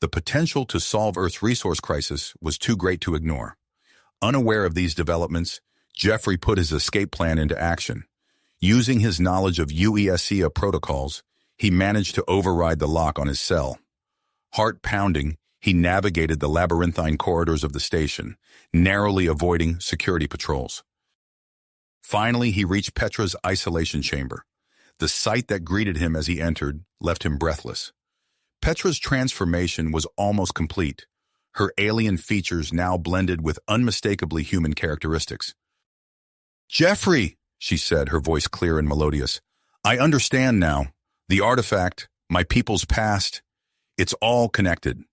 The potential to solve Earth's resource crisis was too great to ignore. Unaware of these developments, Jeffrey put his escape plan into action. Using his knowledge of UESIA protocols, he managed to override the lock on his cell. Heart pounding, he navigated the labyrinthine corridors of the station, narrowly avoiding security patrols. Finally, he reached Petra's isolation chamber. The sight that greeted him as he entered left him breathless. Petra's transformation was almost complete, her alien features now blended with unmistakably human characteristics. "Jeffrey," she said, her voice clear and melodious, "I understand now. The artifact, my people's past, it's all connected."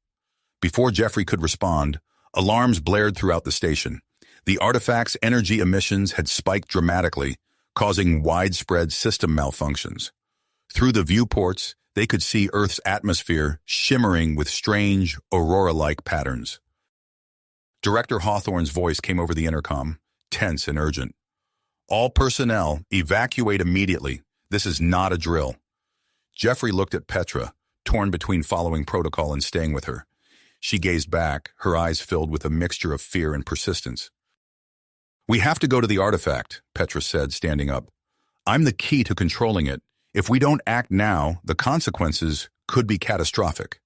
Before Jeffrey could respond, alarms blared throughout the station. The artifact's energy emissions had spiked dramatically, causing widespread system malfunctions. Through the viewports, they could see Earth's atmosphere shimmering with strange, aurora-like patterns. Director Hawthorne's voice came over the intercom, tense and urgent. "All personnel, evacuate immediately. This is not a drill." Jeffrey looked at Petra, torn between following protocol and staying with her. She gazed back, her eyes filled with a mixture of fear and persistence. "We have to go to the artifact," Petra said, standing up. "I'm the key to controlling it. If we don't act now, the consequences could be catastrophic."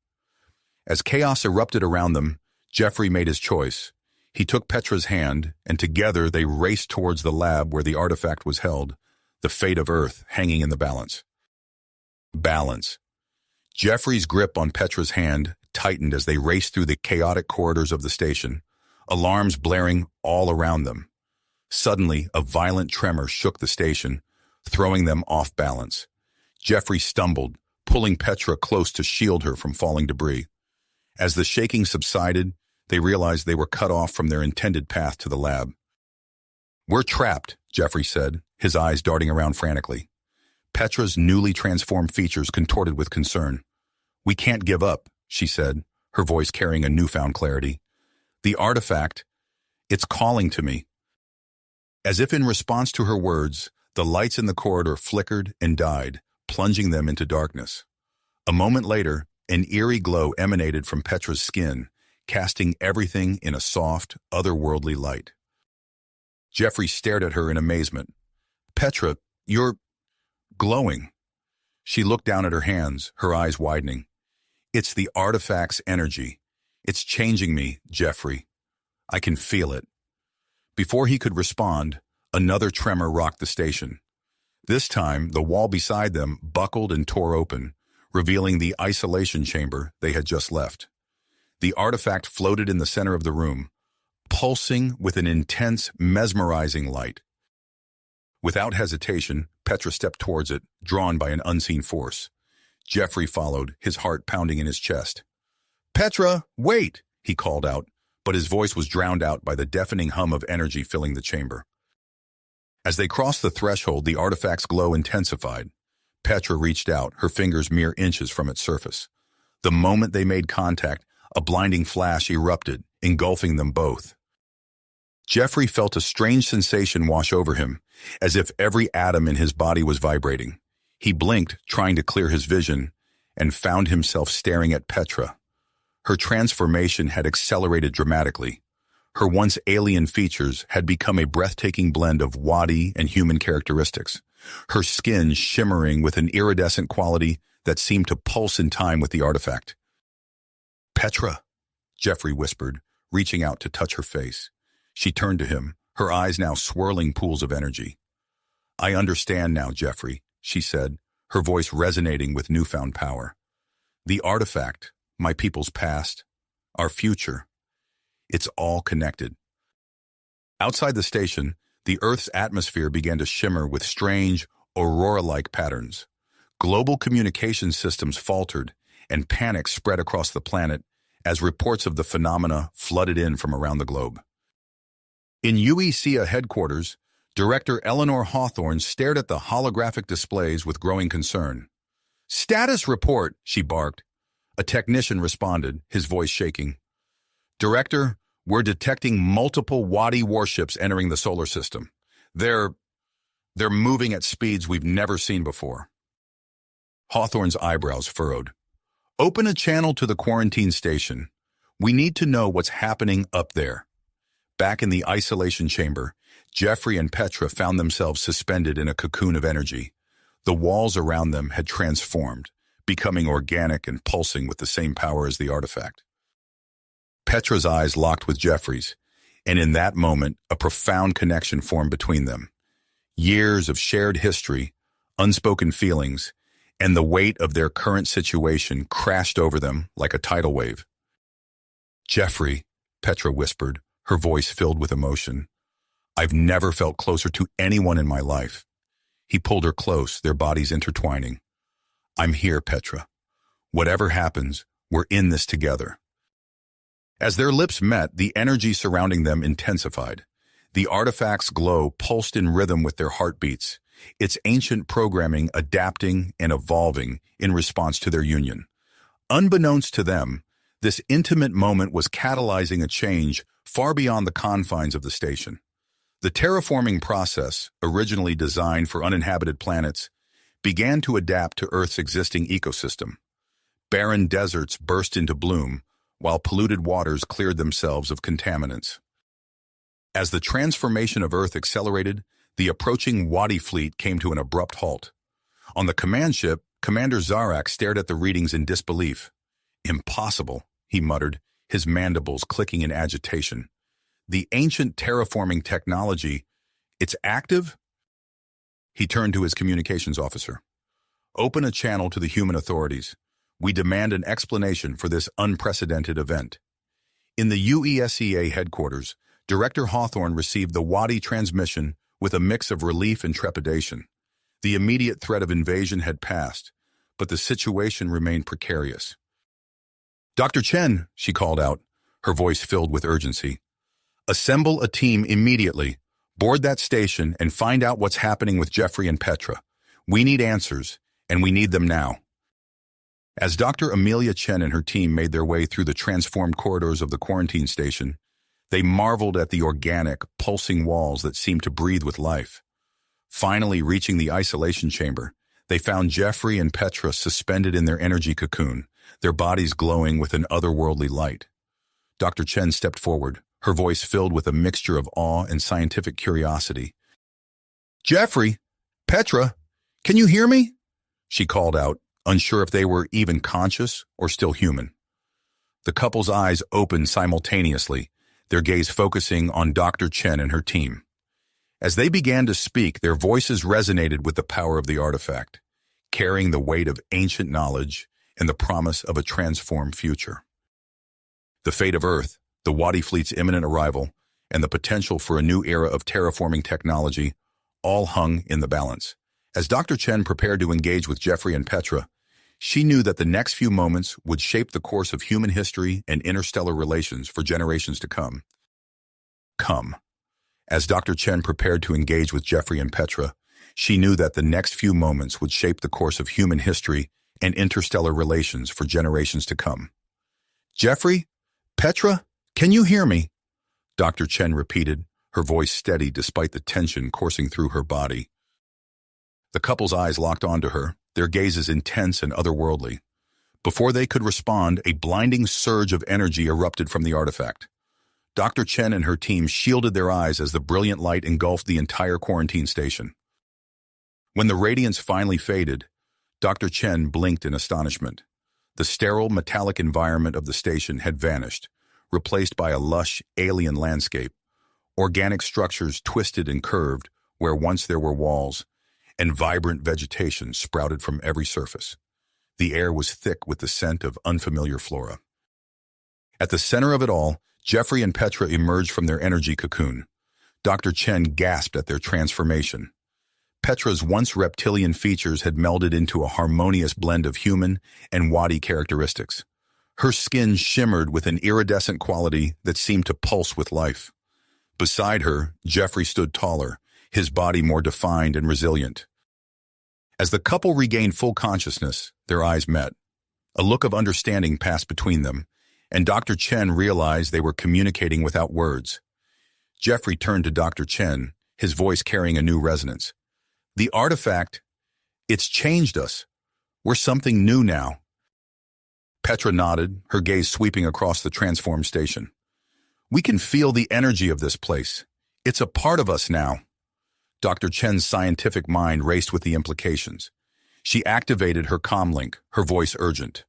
As chaos erupted around them, Jeffrey made his choice. He took Petra's hand, and together they raced towards the lab where the artifact was held, the fate of Earth hanging in the balance. Balance. Jeffrey's grip on Petra's hand tightened as they raced through the chaotic corridors of the station, alarms blaring all around them. Suddenly, a violent tremor shook the station, throwing them off balance. Jeffrey stumbled, pulling Petra close to shield her from falling debris. As the shaking subsided, they realized they were cut off from their intended path to the lab. "We're trapped," Jeffrey said, his eyes darting around frantically. Petra's newly transformed features contorted with concern. "We can't give up," she said, her voice carrying a newfound clarity. "The artifact, it's calling to me." As if in response to her words, the lights in the corridor flickered and died, plunging them into darkness. A moment later, an eerie glow emanated from Petra's skin, casting everything in a soft, otherworldly light. Jeffrey stared at her in amazement. "Petra, you're glowing." She looked down at her hands, her eyes widening. "It's the artifact's energy. It's changing me, Jeffrey. I can feel it." Before he could respond, another tremor rocked the station. This time, the wall beside them buckled and tore open, revealing the isolation chamber they had just left. The artifact floated in the center of the room, pulsing with an intense, mesmerizing light. Without hesitation, Petra stepped towards it, drawn by an unseen force. Jeffrey followed, his heart pounding in his chest. "Petra, wait!" he called out, but his voice was drowned out by the deafening hum of energy filling the chamber. As they crossed the threshold, the artifact's glow intensified. Petra reached out, her fingers mere inches from its surface. The moment they made contact, a blinding flash erupted, engulfing them both. Jeffrey felt a strange sensation wash over him, as if every atom in his body was vibrating. He blinked, trying to clear his vision, and found himself staring at Petra. Her transformation had accelerated dramatically. Her once alien features had become a breathtaking blend of Wadi and human characteristics, her skin shimmering with an iridescent quality that seemed to pulse in time with the artifact. "Petra," Jeffrey whispered, reaching out to touch her face. She turned to him, her eyes now swirling pools of energy. "I understand now, Jeffrey," she said, her voice resonating with newfound power. "The artifact, my people's past, our future, it's all connected." Outside the station, the Earth's atmosphere began to shimmer with strange, aurora-like patterns. Global communication systems faltered, and panic spread across the planet as reports of the phenomena flooded in from around the globe. In UECA headquarters, Director Eleanor Hawthorne stared at the holographic displays with growing concern. "Status report," she barked. A technician responded, his voice shaking. "Director, we're detecting multiple Wadi warships entering the solar system. They're moving at speeds we've never seen before." Hawthorne's eyebrows furrowed. "Open a channel to the quarantine station. We need to know what's happening up there." Back in the isolation chamber, Jeffrey and Petra found themselves suspended in a cocoon of energy. The walls around them had transformed, becoming organic and pulsing with the same power as the artifact. Petra's eyes locked with Jeffrey's, and in that moment, a profound connection formed between them. Years of shared history, unspoken feelings, and the weight of their current situation crashed over them like a tidal wave. "Jeffrey," Petra whispered, her voice filled with emotion, "I've never felt closer to anyone in my life." He pulled her close, their bodies intertwining. "I'm here, Petra. Whatever happens, we're in this together." As their lips met, the energy surrounding them intensified. The artifact's glow pulsed in rhythm with their heartbeats, its ancient programming adapting and evolving in response to their union. Unbeknownst to them, this intimate moment was catalyzing a change far beyond the confines of the station. The terraforming process, originally designed for uninhabited planets, began to adapt to Earth's existing ecosystem. Barren deserts burst into bloom, while polluted waters cleared themselves of contaminants. As the transformation of Earth accelerated, the approaching Wadi fleet came to an abrupt halt. On the command ship, Commander Zarak stared at the readings in disbelief. "Impossible," he muttered, his mandibles clicking in agitation. "The ancient terraforming technology, it's active?" He turned to his communications officer. "Open a channel to the human authorities. We demand an explanation for this unprecedented event." In the UESEA headquarters, Director Hawthorne received the Wadi transmission with a mix of relief and trepidation. The immediate threat of invasion had passed, but the situation remained precarious. "Dr. Chen," she called out, her voice filled with urgency. "Assemble a team immediately. Board that station and find out what's happening with Jeffrey and Petra. We need answers, and we need them now. As Dr. Amelia Chen and her team made their way through the transformed corridors of the quarantine station, they marveled at the organic, pulsing walls that seemed to breathe with life. Finally reaching the isolation chamber, they found Jeffrey and Petra suspended in their energy cocoon, their bodies glowing with an otherworldly light. Dr. Chen stepped forward, her voice filled with a mixture of awe and scientific curiosity. "Jeffrey, Petra, can you hear me?" she called out, unsure if they were even conscious or still human. The couple's eyes opened simultaneously, their gaze focusing on Dr. Chen and her team. As they began to speak, their voices resonated with the power of the artifact, carrying the weight of ancient knowledge and the promise of a transformed future. The fate of Earth, the Wadi fleet's imminent arrival, and the potential for a new era of terraforming technology all hung in the balance. As Dr. Chen prepared to engage with Jeffrey and Petra, she knew that the next few moments would shape the course of human history and interstellar relations for generations to come. As Dr. Chen prepared to engage with Jeffrey and Petra, she knew that the next few moments would shape the course of human history and interstellar relations for generations to come. "Jeffrey, Petra, can you hear me?" Dr. Chen repeated, her voice steady despite the tension coursing through her body. The couple's eyes locked onto her, their gazes intense and otherworldly. Before they could respond, a blinding surge of energy erupted from the artifact. Dr. Chen and her team shielded their eyes as the brilliant light engulfed the entire quarantine station. When the radiance finally faded, Dr. Chen blinked in astonishment. The sterile, metallic environment of the station had vanished, replaced by a lush, alien landscape. Organic structures twisted and curved where once there were walls, and vibrant vegetation sprouted from every surface. The air was thick with the scent of unfamiliar flora. At the center of it all, Jeffrey and Petra emerged from their energy cocoon. Dr. Chen gasped at their transformation. Petra's once reptilian features had melded into a harmonious blend of human and Wadi characteristics. Her skin shimmered with an iridescent quality that seemed to pulse with life. Beside her, Jeffrey stood taller, his body more defined and resilient. As the couple regained full consciousness, their eyes met. A look of understanding passed between them, and Dr. Chen realized they were communicating without words. Jeffrey turned to Dr. Chen, his voice carrying a new resonance. "The artifact, it's changed us. We're something new now." Petra nodded, her gaze sweeping across the transformed station. "We can feel the energy of this place. It's a part of us now." Dr. Chen's scientific mind raced with the implications. She activated her comlink, her voice urgent.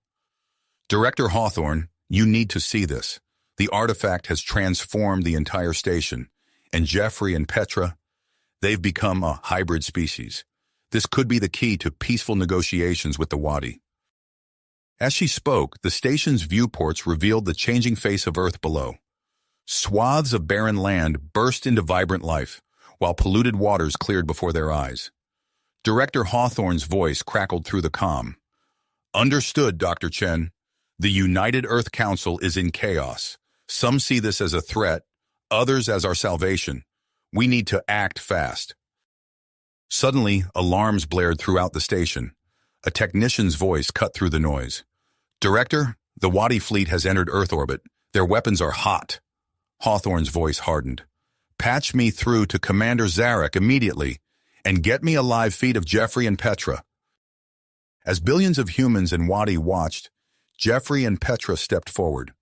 "Director Hawthorne, you need to see this. The artifact has transformed the entire station, and Jeffrey and Petra, they've become a hybrid species. This could be the key to peaceful negotiations with the Wadi." As she spoke, the station's viewports revealed the changing face of Earth below. Swaths of barren land burst into vibrant life, while polluted waters cleared before their eyes. Director Hawthorne's voice crackled through the comm. "Understood, Dr. Chen. The United Earth Council is in chaos. Some see this as a threat, others as our salvation. We need to act fast." Suddenly, alarms blared throughout the station. A technician's voice cut through the noise. "Director, the Wadi fleet has entered Earth orbit. Their weapons are hot." Hawthorne's voice hardened. "Patch me through to Commander Zarek immediately, and get me a live feed of Jeffrey and Petra." As billions of humans in Wadi watched, Jeffrey and Petra stepped forward.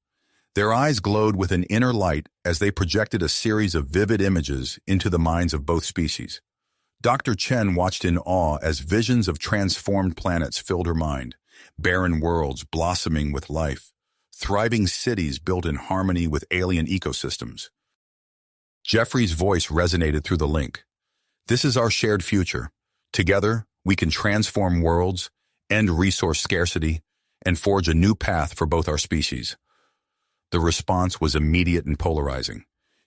Their eyes glowed with an inner light as they projected a series of vivid images into the minds of both species. Dr. Chen watched in awe as visions of transformed planets filled her mind, barren worlds blossoming with life, thriving cities built in harmony with alien ecosystems. Jeffrey's voice resonated through the link. "This is our shared future. Together, we can transform worlds, end resource scarcity, and forge a new path for both our species." The response was immediate and polarizing.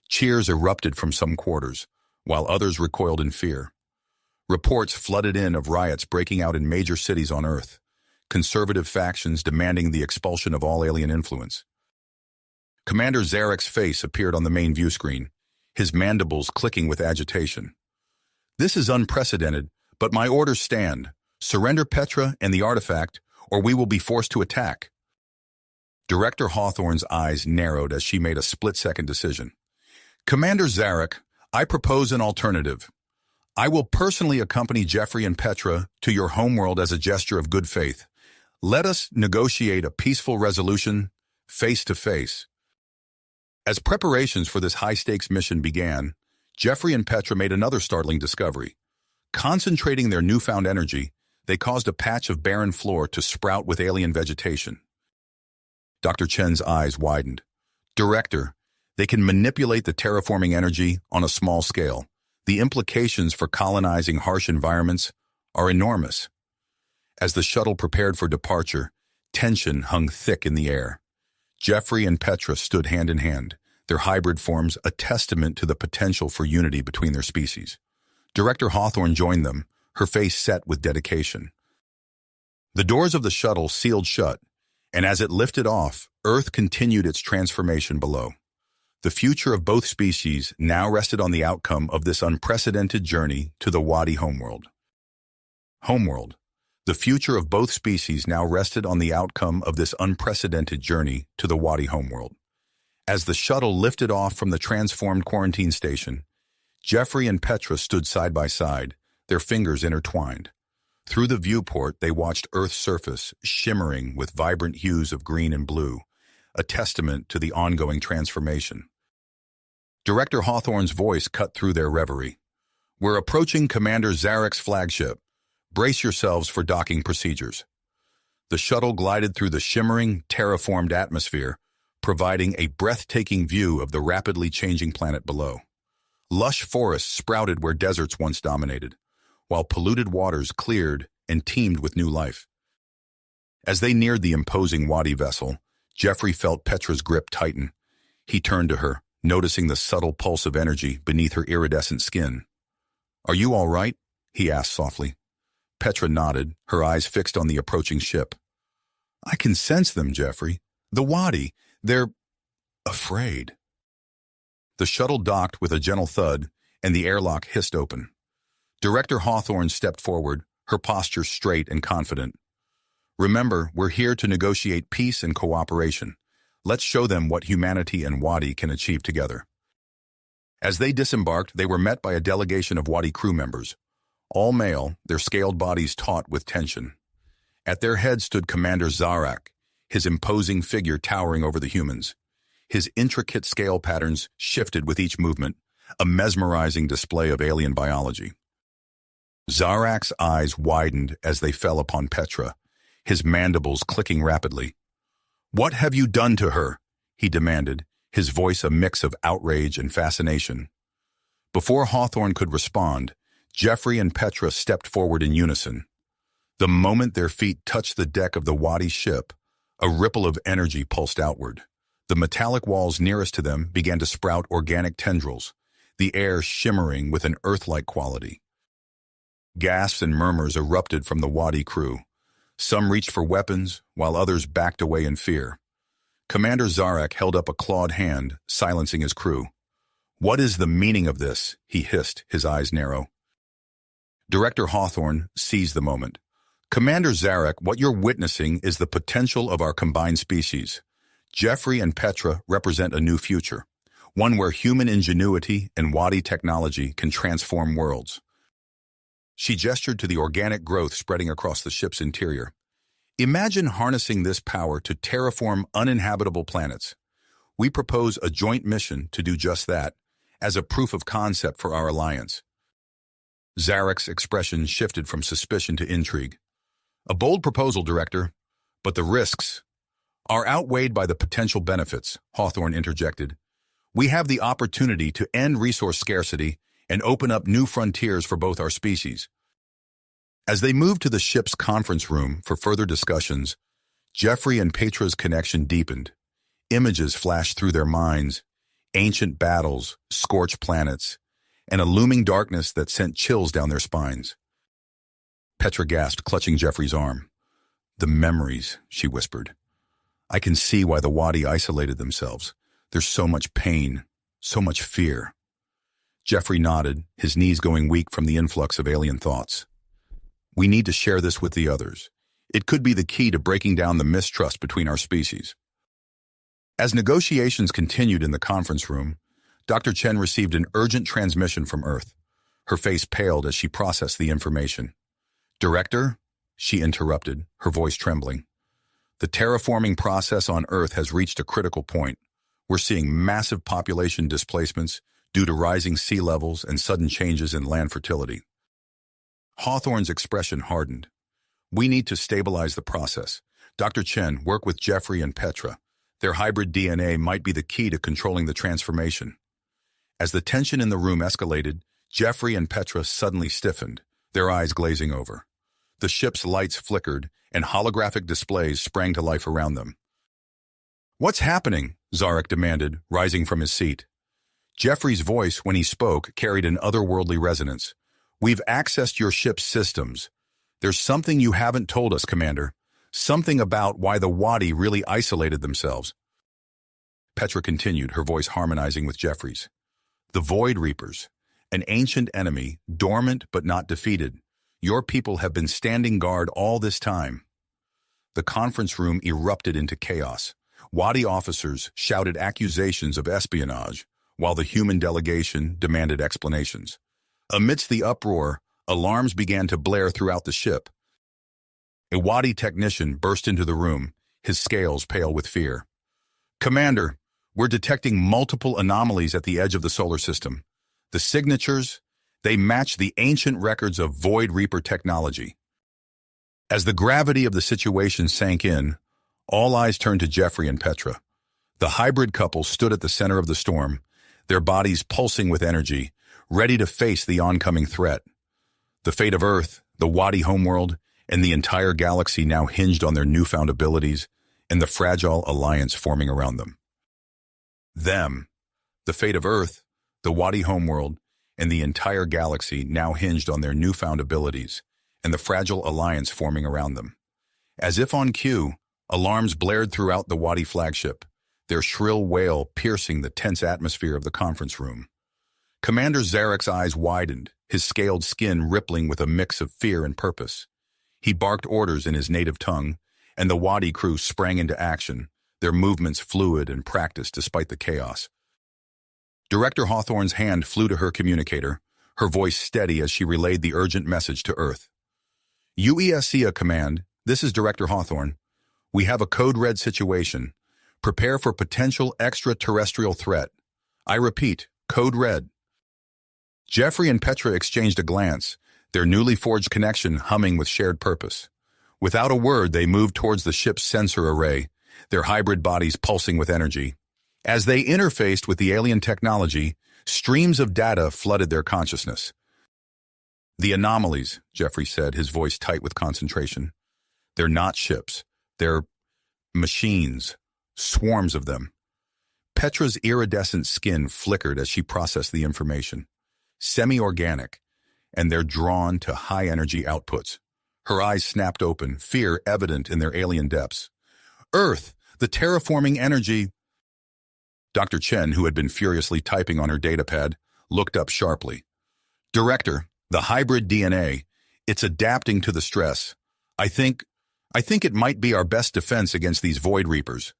Cheers erupted from some quarters, while others recoiled in fear. Reports flooded in of riots breaking out in major cities on Earth, conservative factions demanding the expulsion of all alien influence. Commander Zarek's face appeared on the main view screen, his mandibles clicking with agitation. "This is unprecedented, But my orders stand. Surrender Petra and the artifact, or we will be forced to attack. Director Hawthorne's eyes narrowed as she made a split-second decision. Commander Zarek, I propose an alternative. I will personally accompany Jeffrey and Petra to your homeworld as a gesture of good faith. Let us negotiate a peaceful resolution face to face. As preparations for this high-stakes mission began, Jeffrey and Petra made another startling discovery. Concentrating their newfound energy, they caused a patch of barren floor to sprout with alien vegetation. Dr. Chen's eyes widened. Director, they can manipulate the terraforming energy on a small scale. The implications for colonizing harsh environments are enormous. As the shuttle prepared for departure, tension hung thick in the air. Jeffrey and Petra stood hand in hand, their hybrid forms a testament to the potential for unity between their species. Director Hawthorne joined them, her face set with dedication. The doors of the shuttle sealed shut, and as it lifted off, Earth continued its transformation below. The future of both species now rested on the outcome of this unprecedented journey to the Wadi homeworld. Homeworld. The future of both species now rested on the outcome of this unprecedented journey to the Wadi homeworld. As the shuttle lifted off from the transformed quarantine station, Jeffrey and Petra stood side by side, their fingers intertwined. Through the viewport, they watched Earth's surface shimmering with vibrant hues of green and blue, a testament to the ongoing transformation. Director Hawthorne's voice cut through their reverie. We're approaching Commander Zarek's flagship. Brace yourselves for docking procedures. The shuttle glided through the shimmering, terraformed atmosphere, providing a breathtaking view of the rapidly changing planet below. Lush forests sprouted where deserts once dominated, while polluted waters cleared and teemed with new life. As they neared the imposing Wadi vessel, Jeffrey felt Petra's grip tighten. He turned to her, noticing the subtle pulse of energy beneath her iridescent skin. Are you all right? He asked softly. Petra nodded, her eyes fixed on the approaching ship. I can sense them, Jeffrey. The Wadi, they're afraid. The shuttle docked with a gentle thud, and the airlock hissed open. Director Hawthorne stepped forward, her posture straight and confident. Remember, we're here to negotiate peace and cooperation. Let's show them what humanity and Wadi can achieve together. As they disembarked, they were met by a delegation of Wadi crew members. All male, their scaled bodies taut with tension. At their head stood Commander Zarek, his imposing figure towering over the humans. His intricate scale patterns shifted with each movement, a mesmerizing display of alien biology. Zarek's eyes widened as they fell upon Petra, his mandibles clicking rapidly. What have you done to her? He demanded, his voice a mix of outrage and fascination. Before Hawthorne could respond, Jeffrey and Petra stepped forward in unison. The moment their feet touched the deck of the Wadi ship, a ripple of energy pulsed outward. The metallic walls nearest to them began to sprout organic tendrils, the air shimmering with an Earth-like quality. Gasps and murmurs erupted from the Wadi crew. Some reached for weapons, while others backed away in fear. Commander Zarek held up a clawed hand, silencing his crew. What is the meaning of this? He hissed, his eyes narrow. Director Hawthorne seized the moment. Commander Zarek, what you're witnessing is the potential of our combined species. Jeffrey and Petra represent a new future, one where human ingenuity and Wadi technology can transform worlds. She gestured to the organic growth spreading across the ship's interior. Imagine harnessing this power to terraform uninhabitable planets. We propose a joint mission to do just that, as a proof of concept for our alliance. Zarek's expression shifted from suspicion to intrigue. A bold proposal, Director, but the risks are outweighed by the potential benefits, Hawthorne interjected. We have the opportunity to end resource scarcity and open up new frontiers for both our species. As they moved to the ship's conference room for further discussions, Jeffrey and Petra's connection deepened. Images flashed through their minds, ancient battles, scorched planets, and a looming darkness that sent chills down their spines. Petra gasped, clutching Jeffrey's arm. The memories, she whispered. I can see why the Wadi isolated themselves. There's so much pain, so much fear. Jeffrey nodded, his knees going weak from the influx of alien thoughts. We need to share this with the others. It could be the key to breaking down the mistrust between our species. As negotiations continued in the conference room, Dr. Chen received an urgent transmission from Earth. Her face paled as she processed the information. "Director?" she interrupted, her voice trembling. "The terraforming process on Earth has reached a critical point. We're seeing massive population displacements due to rising sea levels and sudden changes in land fertility." Hawthorne's expression hardened. "We need to stabilize the process. Dr. Chen, work with Jeffrey and Petra. Their hybrid DNA might be the key to controlling the transformation." As the tension in the room escalated, Jeffrey and Petra suddenly stiffened, their eyes glazing over. The ship's lights flickered, and holographic displays sprang to life around them. "What's happening?" Zarek demanded, rising from his seat. Jeffrey's voice, when he spoke, carried an otherworldly resonance. "We've accessed your ship's systems. There's something you haven't told us, Commander. Something about why the Wadi really isolated themselves." Petra continued, her voice harmonizing with Jeffrey's. "The Void Reapers, an ancient enemy, dormant but not defeated. Your people have been standing guard all this time." The conference room erupted into chaos. Wadi officers shouted accusations of espionage, while the human delegation demanded explanations. Amidst the uproar, alarms began to blare throughout the ship. A Wadi technician burst into the room, his scales pale with fear. "Commander, we're detecting multiple anomalies at the edge of the solar system. The signatures, they match the ancient records of Void Reaper technology." As the gravity of the situation sank in, all eyes turned to Jeffrey and Petra. The hybrid couple stood at the center of the storm, their bodies pulsing with energy, ready to face the oncoming threat. The fate of Earth, the Wadi homeworld, and the entire galaxy now hinged on their newfound abilities and the fragile alliance forming around them. The fate of Earth, the Wadi homeworld, and the entire galaxy now hinged on their newfound abilities and the fragile alliance forming around them. As if on cue, alarms blared throughout the Wadi flagship, their shrill wail piercing the tense atmosphere of the conference room. Commander Zarek's eyes widened, his scaled skin rippling with a mix of fear and purpose. He barked orders in his native tongue, and the Wadi crew sprang into action, their movements fluid and practiced despite the chaos. Director Hawthorne's hand flew to her communicator, her voice steady as she relayed the urgent message to Earth. "UESCA Command, this is Director Hawthorne. We have a code red situation. Prepare for potential extraterrestrial threat. I repeat, code red." Jeffrey and Petra exchanged a glance, their newly forged connection humming with shared purpose. Without a word, they moved towards the ship's sensor array, their hybrid bodies pulsing with energy. As they interfaced with the alien technology, streams of data flooded their consciousness. "The anomalies," Jeffrey said, his voice tight with concentration. "They're not ships. They're machines. Swarms of them." Petra's iridescent skin flickered as she processed the information. Semi-organic, and they're drawn to high-energy outputs. Her eyes snapped open, fear evident in their alien depths. "Earth, the terraforming energy—" Dr. Chen, who had been furiously typing on her datapad, looked up sharply. "Director, the hybrid DNA, it's adapting to the stress. I think it might be our best defense against these Void Reapers."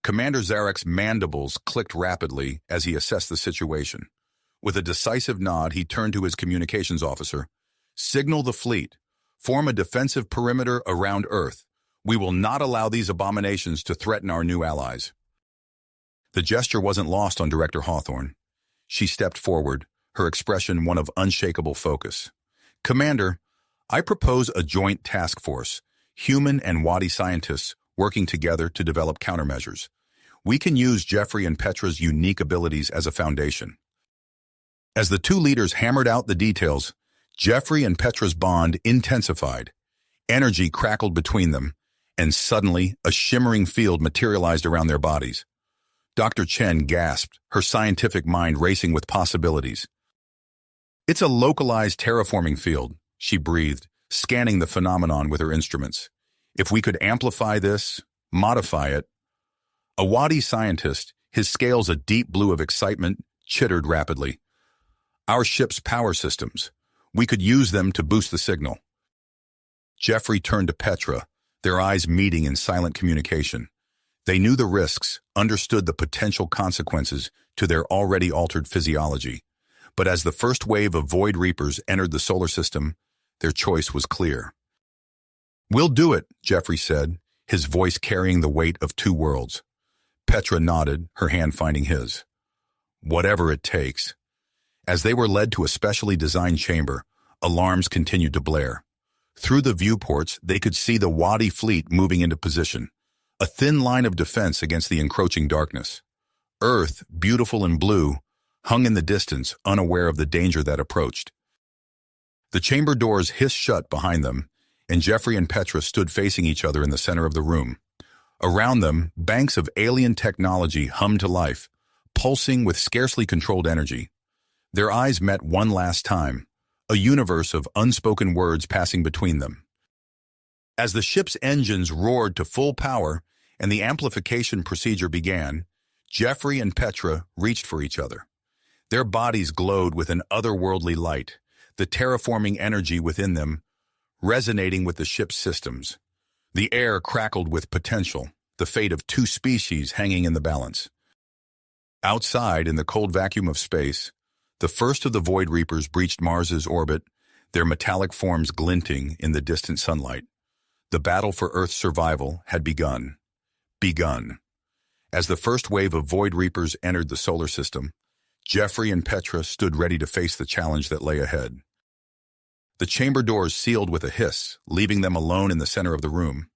Commander Zarek's mandibles clicked rapidly as he assessed the situation. With a decisive nod, he turned to his communications officer. "Signal the fleet. Form a defensive perimeter around Earth. We will not allow these abominations to threaten our new allies." The gesture wasn't lost on Director Hawthorne. She stepped forward, her expression one of unshakable focus. "Commander, I propose a joint task force, human and Wadi scientists working together to develop countermeasures. We can use Jeffrey and Petra's unique abilities as a foundation." As the two leaders hammered out the details, Jeffrey and Petra's bond intensified. Energy crackled between them, and suddenly a shimmering field materialized around their bodies. Dr. Chen gasped, her scientific mind racing with possibilities. "It's a localized terraforming field," she breathed, scanning the phenomenon with her instruments. "If we could amplify this, modify it." A Wadi scientist, his scales a deep blue of excitement, chittered rapidly. "Our ship's power systems. We could use them to boost the signal. Jeffrey turned to Petra, their eyes meeting in silent communication. They knew the risks, understood the potential consequences to their already altered physiology. But as the first wave of Void Reapers entered the solar system, their choice was clear. "We'll do it," Jeffrey said, his voice carrying the weight of two worlds. Petra nodded, her hand finding his. "Whatever it takes." As they were led to a specially designed chamber, alarms continued to blare. Through the viewports, they could see the Wadi fleet moving into position, a thin line of defense against the encroaching darkness. Earth, beautiful and blue, hung in the distance, unaware of the danger that approached. The chamber doors hissed shut behind them, and Jeffrey and Petra stood facing each other in the center of the room. Around them, banks of alien technology hummed to life, pulsing with scarcely controlled energy. Their eyes met one last time, a universe of unspoken words passing between them. As the ship's engines roared to full power and the amplification procedure began, Jeffrey and Petra reached for each other. Their bodies glowed with an otherworldly light, the terraforming energy within them resonating with the ship's systems. The air crackled with potential, the fate of two species hanging in the balance. Outside, in the cold vacuum of space, the first of the Void Reapers breached Mars's orbit, their metallic forms glinting in the distant sunlight. The battle for Earth's survival had begun. As the first wave of Void Reapers entered the solar system, Jeffrey and Petra stood ready to face the challenge that lay ahead. The chamber doors sealed with a hiss, leaving them alone in the center of the room.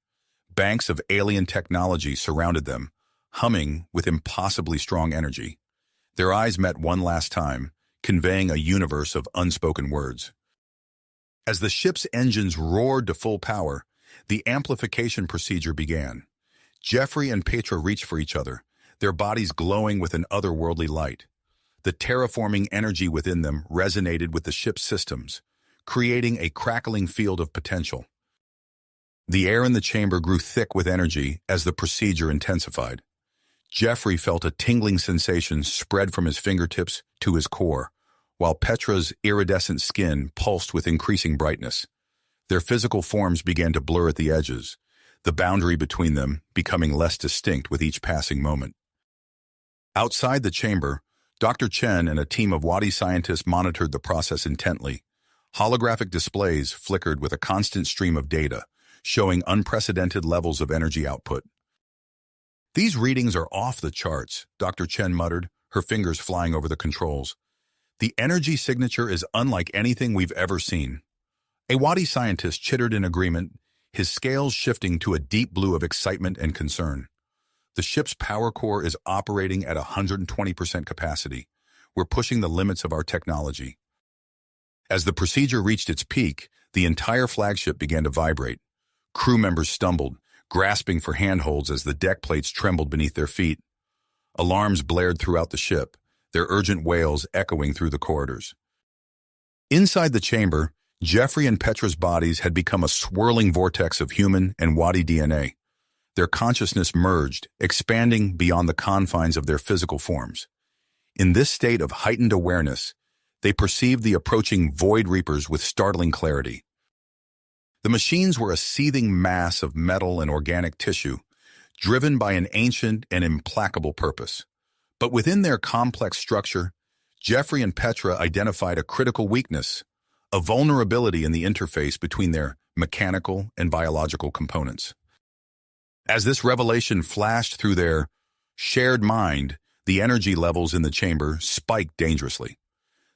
Banks of alien technology surrounded them, humming with impossibly strong energy. Their eyes met one last time, conveying a universe of unspoken words. As the ship's engines roared to full power, the amplification procedure began. Jeffrey and Petra reached for each other, their bodies glowing with an otherworldly light. The terraforming energy within them resonated with the ship's systems, creating a crackling field of potential. The air in the chamber grew thick with energy as the procedure intensified. Jeffrey felt a tingling sensation spread from his fingertips to his core, while Petra's iridescent skin pulsed with increasing brightness. Their physical forms began to blur at the edges, the boundary between them becoming less distinct with each passing moment. Outside the chamber, Dr. Chen and a team of Wadi scientists monitored the process intently. Holographic displays flickered with a constant stream of data, showing unprecedented levels of energy output. "These readings are off the charts," Dr. Chen muttered, her fingers flying over the controls. "The energy signature is unlike anything we've ever seen." A Wadi scientist chittered in agreement, his scales shifting to a deep blue of excitement and concern. "The ship's power core is operating at 120% capacity. We're pushing the limits of our technology." As the procedure reached its peak, the entire flagship began to vibrate. Crew members stumbled, grasping for handholds as the deck plates trembled beneath their feet. Alarms blared throughout the ship, their urgent wails echoing through the corridors. Inside the chamber, Jeffrey and Petra's bodies had become a swirling vortex of human and Wadi DNA. Their consciousness merged, expanding beyond the confines of their physical forms. In this state of heightened awareness, they perceived the approaching Void Reapers with startling clarity. The machines were a seething mass of metal and organic tissue, driven by an ancient and implacable purpose. But within their complex structure, Jeffrey and Petra identified a critical weakness, a vulnerability in the interface between their mechanical and biological components. As this revelation flashed through their shared mind, the energy levels in the chamber spiked dangerously.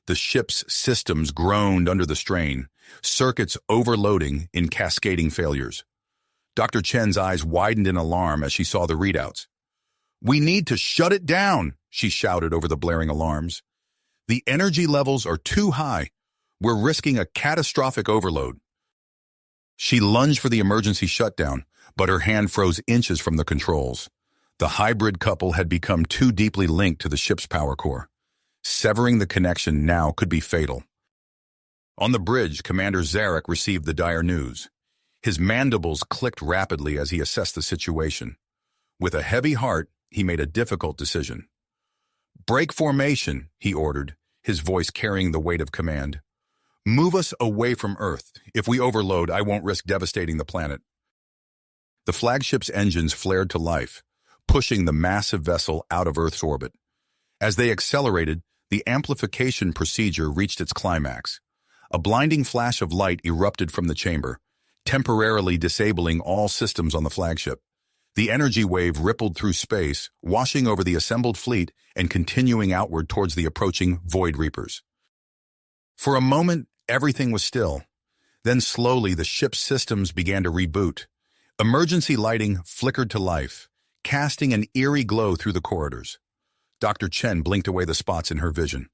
The ship's systems groaned under the strain, circuits overloading in cascading failures. Dr. Chen's eyes widened in alarm as she saw the readouts. "We need to shut it down," she shouted over the blaring alarms. "The energy levels are too high. We're risking a catastrophic overload." She lunged for the emergency shutdown, but her hand froze inches from the controls. The hybrid couple had become too deeply linked to the ship's power core. Severing the connection now could be fatal. On the bridge, Commander Zarek received the dire news. His mandibles clicked rapidly as he assessed the situation. With a heavy heart, he made a difficult decision. "Break formation," he ordered, his voice carrying the weight of command. Move us away from Earth. If we overload, I won't risk devastating the planet. The flagship's engines flared to life, pushing the massive vessel out of Earth's orbit. As they accelerated, the amplification procedure reached its climax. A blinding flash of light erupted from the chamber, temporarily disabling all systems on the flagship. The energy wave rippled through space, washing over the assembled fleet and continuing outward towards the approaching Void Reapers. For a moment, everything was still. Then slowly, the ship's systems began to reboot. Emergency lighting flickered to life, casting an eerie glow through the corridors. Dr. Chen blinked away the spots in her vision,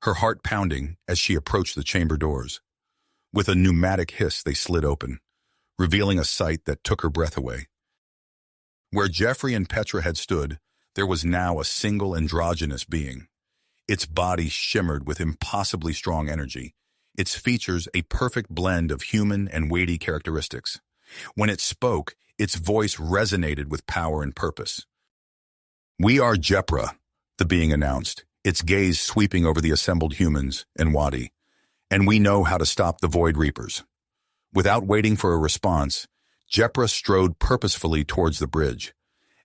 her heart pounding as she approached the chamber doors. With a pneumatic hiss, they slid open, revealing a sight that took her breath away. Where Jeffrey and Petra had stood, there was now a single androgynous being. Its body shimmered with impossibly strong energy, its features a perfect blend of human and weighty characteristics. When it spoke, its voice resonated with power and purpose. "We are Jepra," the being announced, its gaze sweeping over the assembled humans and Wadi, "and we know how to stop the Void Reapers." Without waiting for a response, Jepra strode purposefully towards the bridge.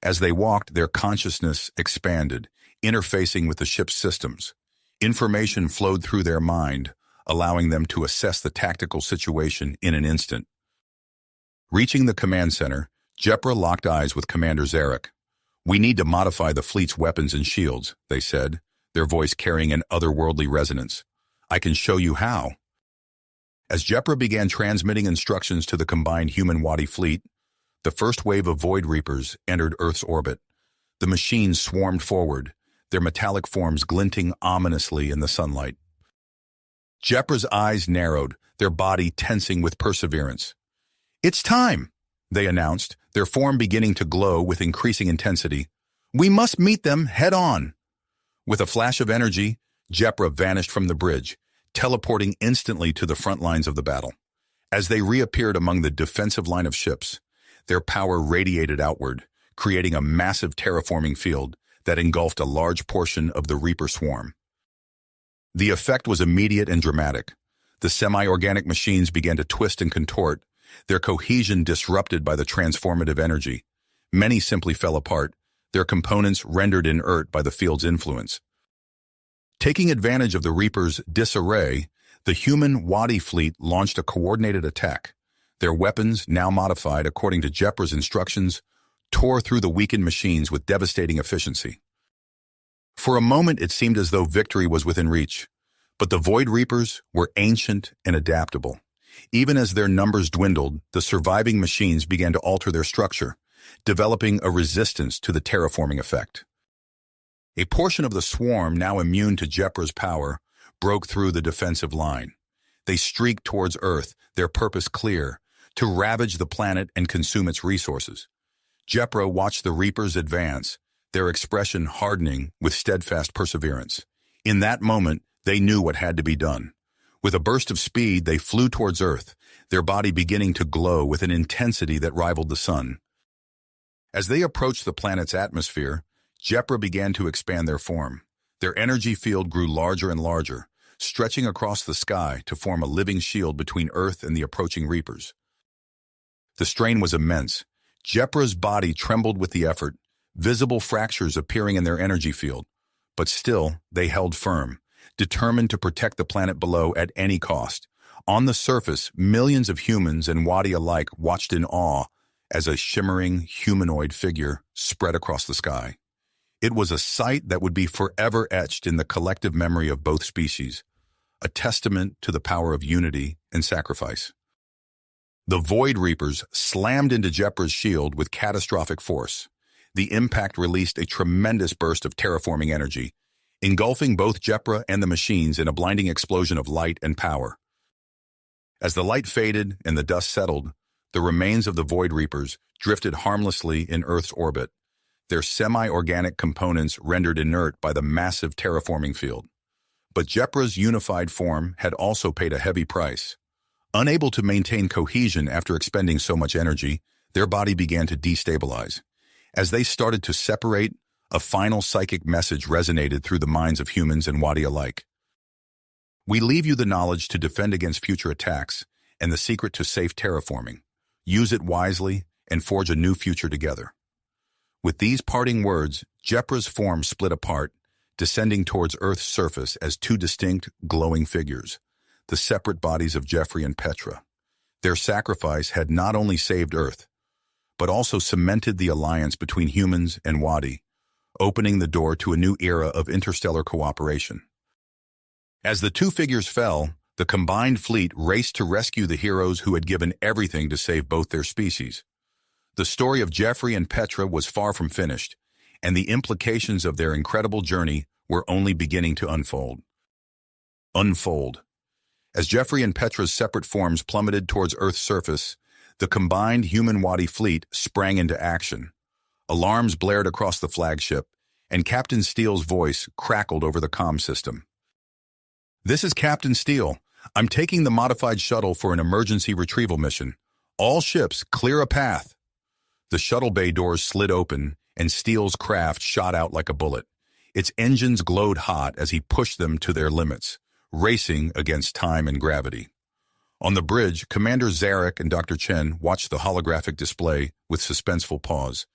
As they walked, their consciousness expanded, interfacing with the ship's systems. Information flowed through their mind, allowing them to assess the tactical situation in an instant. Reaching the command center, Jepra locked eyes with Commander Zarek. "We need to modify the fleet's weapons and shields," they said, their voice carrying an otherworldly resonance. "I can show you how." As Jepra began transmitting instructions to the combined human-Wadi fleet, the first wave of Void Reapers entered Earth's orbit. The machines swarmed forward, their metallic forms glinting ominously in the sunlight. Jepra's eyes narrowed, their body tensing with perseverance. "It's time," they announced, their form beginning to glow with increasing intensity. "We must meet them head-on." With a flash of energy, Jepra vanished from the bridge, teleporting instantly to the front lines of the battle. As they reappeared among the defensive line of ships, their power radiated outward, creating a massive terraforming field that engulfed a large portion of the Reaper swarm. The effect was immediate and dramatic. The semi-organic machines began to twist and contort, their cohesion disrupted by the transformative energy. Many simply fell apart, their components rendered inert by the field's influence. Taking advantage of the Reaper's disarray, the human Wadi fleet launched a coordinated attack. Their weapons, now modified according to Jepra's instructions, tore through the weakened machines with devastating efficiency. For a moment, it seemed as though victory was within reach, but the Void Reapers were ancient and adaptable. Even as their numbers dwindled, the surviving machines began to alter their structure, developing a resistance to the terraforming effect. A portion of the swarm, now immune to Jepra's power, broke through the defensive line. They streaked towards Earth, their purpose clear, to ravage the planet and consume its resources. Jepra watched the Reapers advance, their expression hardening with steadfast perseverance. In that moment, they knew what had to be done. With a burst of speed, they flew towards Earth, their body beginning to glow with an intensity that rivaled the sun. As they approached the planet's atmosphere, Jepra began to expand their form. Their energy field grew larger and larger, stretching across the sky to form a living shield between Earth and the approaching Reapers. The strain was immense. Jepra's body trembled with the effort, visible fractures appearing in their energy field. But still, they held firm, determined to protect the planet below at any cost. On the surface, millions of humans and Wadi alike watched in awe as a shimmering humanoid figure spread across the sky. It was a sight that would be forever etched in the collective memory of both species, a testament to the power of unity and sacrifice. The Void Reapers slammed into Jepra's shield with catastrophic force. The impact released a tremendous burst of terraforming energy, engulfing both Jepra and the machines in a blinding explosion of light and power. As the light faded and the dust settled, the remains of the Void Reapers drifted harmlessly in Earth's orbit, their semi-organic components rendered inert by the massive terraforming field. But Jepra's unified form had also paid a heavy price. Unable to maintain cohesion after expending so much energy, their body began to destabilize. As they started to separate, a final psychic message resonated through the minds of humans and Wadi alike. We leave you the knowledge to defend against future attacks and the secret to safe terraforming. Use it wisely and forge a new future together." With these parting words, Jepra's form split apart, descending towards Earth's surface as two distinct, glowing figures, the separate bodies of Jeffrey and Petra. Their sacrifice had not only saved Earth, but also cemented the alliance between humans and Wadi, opening the door to a new era of interstellar cooperation. As the two figures fell, the combined fleet raced to rescue the heroes who had given everything to save both their species. The story of Jeffrey and Petra was far from finished, and the implications of their incredible journey were only beginning to unfold. As Jeffrey and Petra's separate forms plummeted towards Earth's surface, the combined human-Wadi fleet sprang into action. Alarms blared across the flagship, and Captain Steele's voice crackled over the comm system. "This is Captain Steele. I'm taking the modified shuttle for an emergency retrieval mission. All ships, clear a path." The shuttle bay doors slid open, and Steele's craft shot out like a bullet. Its engines glowed hot as he pushed them to their limits, racing against time and gravity. On the bridge, Commander Zarek and Dr. Chen watched the holographic display with suspenseful pause.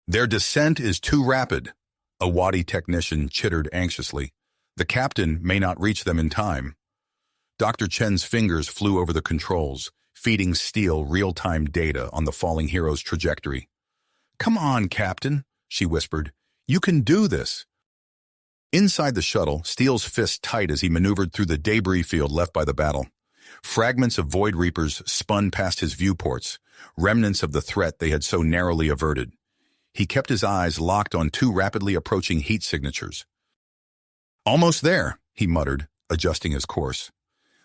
"Their descent is too rapid," a Wadi technician chittered anxiously. "The captain may not reach them in time." Dr. Chen's fingers flew over the controls, feeding Steele real-time data on the falling hero's trajectory. "Come on, Captain," she whispered. "You can do this." Inside the shuttle, Steele's fist tight as he maneuvered through the debris field left by the battle. Fragments of Void Reapers spun past his viewports, remnants of the threat they had so narrowly averted. He kept his eyes locked on two rapidly approaching heat signatures. "Almost there," he muttered, adjusting his course.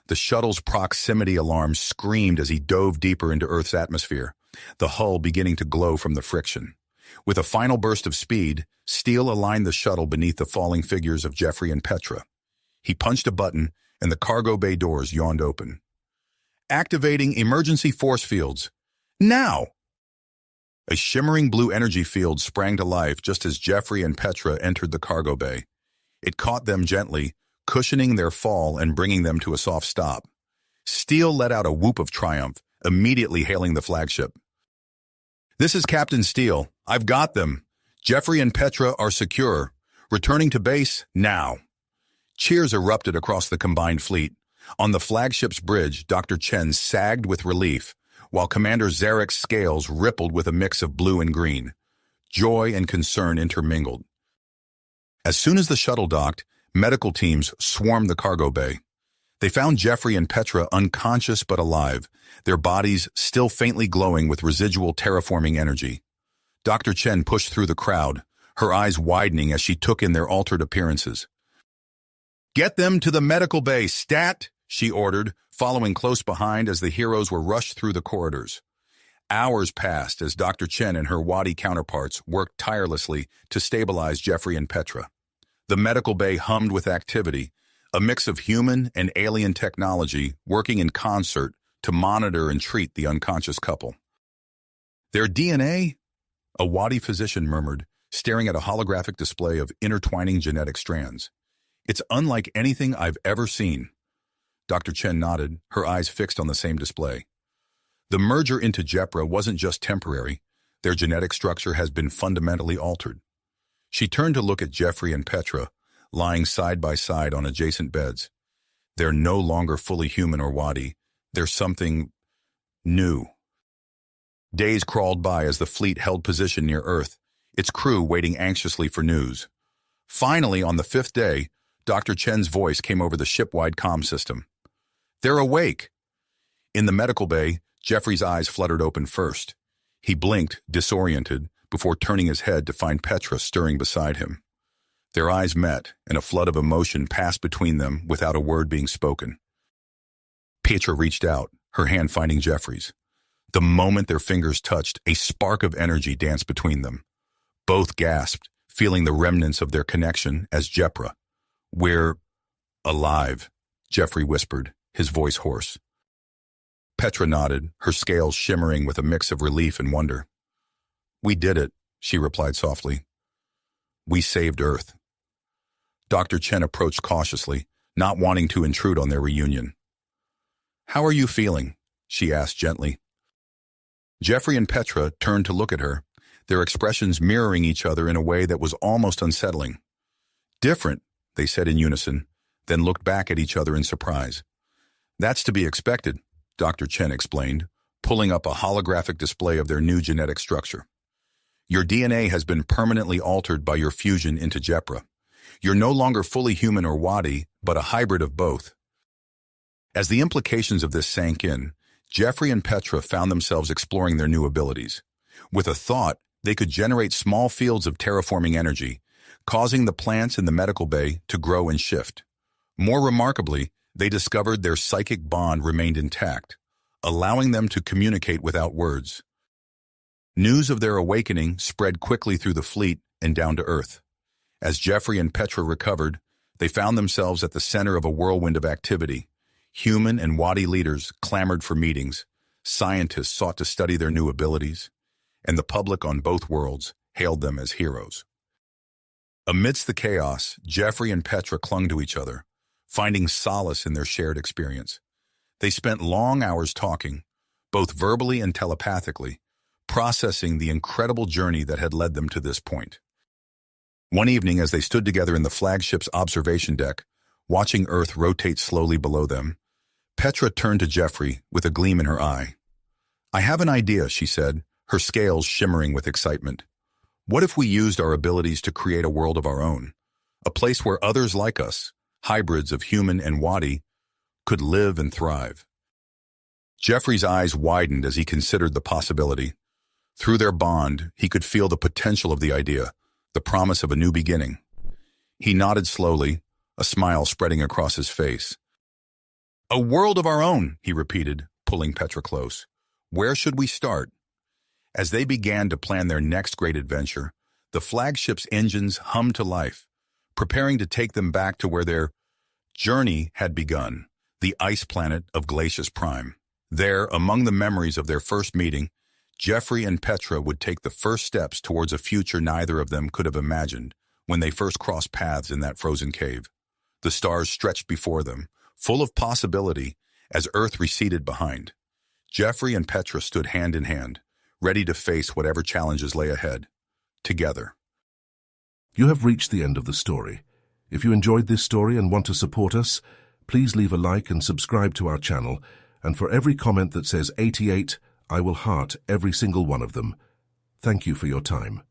The shuttle's proximity alarm screamed as he dove deeper into Earth's atmosphere, the hull beginning to glow from the friction. With a final burst of speed, Steele aligned the shuttle beneath the falling figures of Jeffrey and Petra. He punched a button, and the cargo bay doors yawned open. "Activating emergency force fields. Now!" A shimmering blue energy field sprang to life just as Jeffrey and Petra entered the cargo bay. It caught them gently, cushioning their fall and bringing them to a soft stop. Steele let out a whoop of triumph, immediately hailing the flagship. "This is Captain Steele. I've got them. Jeffrey and Petra are secure. Returning to base now." Cheers erupted across the combined fleet. On the flagship's bridge, Dr. Chen sagged with relief, while Commander Zarek's scales rippled with a mix of blue and green. Joy and concern intermingled. As soon as the shuttle docked, medical teams swarmed the cargo bay. They found Jeffrey and Petra unconscious but alive, their bodies still faintly glowing with residual terraforming energy. Dr. Chen pushed through the crowd, her eyes widening as she took in their altered appearances. "Get them to the medical bay, stat!" she ordered, following close behind as the heroes were rushed through the corridors. Hours passed as Dr. Chen and her Wadi counterparts worked tirelessly to stabilize Jeffrey and Petra. The medical bay hummed with activity, a mix of human and alien technology working in concert to monitor and treat the unconscious couple. "Their DNA?" a Wadi physician murmured, staring at a holographic display of intertwining genetic strands. "It's unlike anything I've ever seen." Dr. Chen nodded, her eyes fixed on the same display. "The merger into Jepra wasn't just temporary. Their genetic structure has been fundamentally altered." She turned to look at Jeffrey and Petra, lying side by side on adjacent beds. They're no longer fully human or Wadi. They're something new. Days crawled by as the fleet held position near Earth, its crew waiting anxiously for news. Finally, on the fifth day, Dr. Chen's voice came over the ship-wide comm system. "They're awake." In the medical bay, Jeffrey's eyes fluttered open first. He blinked, disoriented, before turning his head to find Petra stirring beside him. Their eyes met, and a flood of emotion passed between them without a word being spoken. Petra reached out, her hand finding Jeffrey's. The moment their fingers touched, a spark of energy danced between them. Both gasped, feeling the remnants of their connection as Jepra. "We're alive," Jeffrey whispered, his voice hoarse. Petra nodded, her scales shimmering with a mix of relief and wonder. "We did it," she replied softly. "We saved Earth." Dr. Chen approached cautiously, not wanting to intrude on their reunion. "How are you feeling?" she asked gently. Jeffrey and Petra turned to look at her, their expressions mirroring each other in a way that was almost unsettling. "Different," they said in unison, then looked back at each other in surprise. "That's to be expected," Dr. Chen explained, pulling up a holographic display of their new genetic structure. "Your DNA has been permanently altered by your fusion into Jepra. You're no longer fully human or Wadi, but a hybrid of both." As the implications of this sank in, Jeffrey and Petra found themselves exploring their new abilities. With a thought, they could generate small fields of terraforming energy, causing the plants in the medical bay to grow and shift. More remarkably, they discovered their psychic bond remained intact, allowing them to communicate without words. News of their awakening spread quickly through the fleet and down to Earth. As Jeffrey and Petra recovered, they found themselves at the center of a whirlwind of activity. Human and Wadi leaders clamored for meetings, scientists sought to study their new abilities, and the public on both worlds hailed them as heroes. Amidst the chaos, Jeffrey and Petra clung to each other, finding solace in their shared experience. They spent long hours talking, both verbally and telepathically, processing the incredible journey that had led them to this point. One evening, as they stood together in the flagship's observation deck, watching Earth rotate slowly below them, Petra turned to Jeffrey with a gleam in her eye. "I have an idea," she said, her scales shimmering with excitement. "What if we used our abilities to create a world of our own? A place where others like us, hybrids of human and Wadi, could live and thrive." Jeffrey's eyes widened as he considered the possibility. Through their bond, he could feel the potential of the idea, the promise of a new beginning. He nodded slowly, a smile spreading across his face. "A world of our own," he repeated, pulling Petra close. "Where should we start?" As they began to plan their next great adventure, the flagship's engines hummed to life, preparing to take them back to where their journey had begun, the ice planet of Glacius Prime. There, among the memories of their first meeting, Jeffrey and Petra would take the first steps towards a future neither of them could have imagined when they first crossed paths in that frozen cave. The stars stretched before them, full of possibility, as Earth receded behind. Jeffrey and Petra stood hand in hand, ready to face whatever challenges lay ahead, together. You have reached the end of the story. If you enjoyed this story and want to support us, please leave a like and subscribe to our channel, and for every comment that says 88, I will heart every single one of them. Thank you for your time.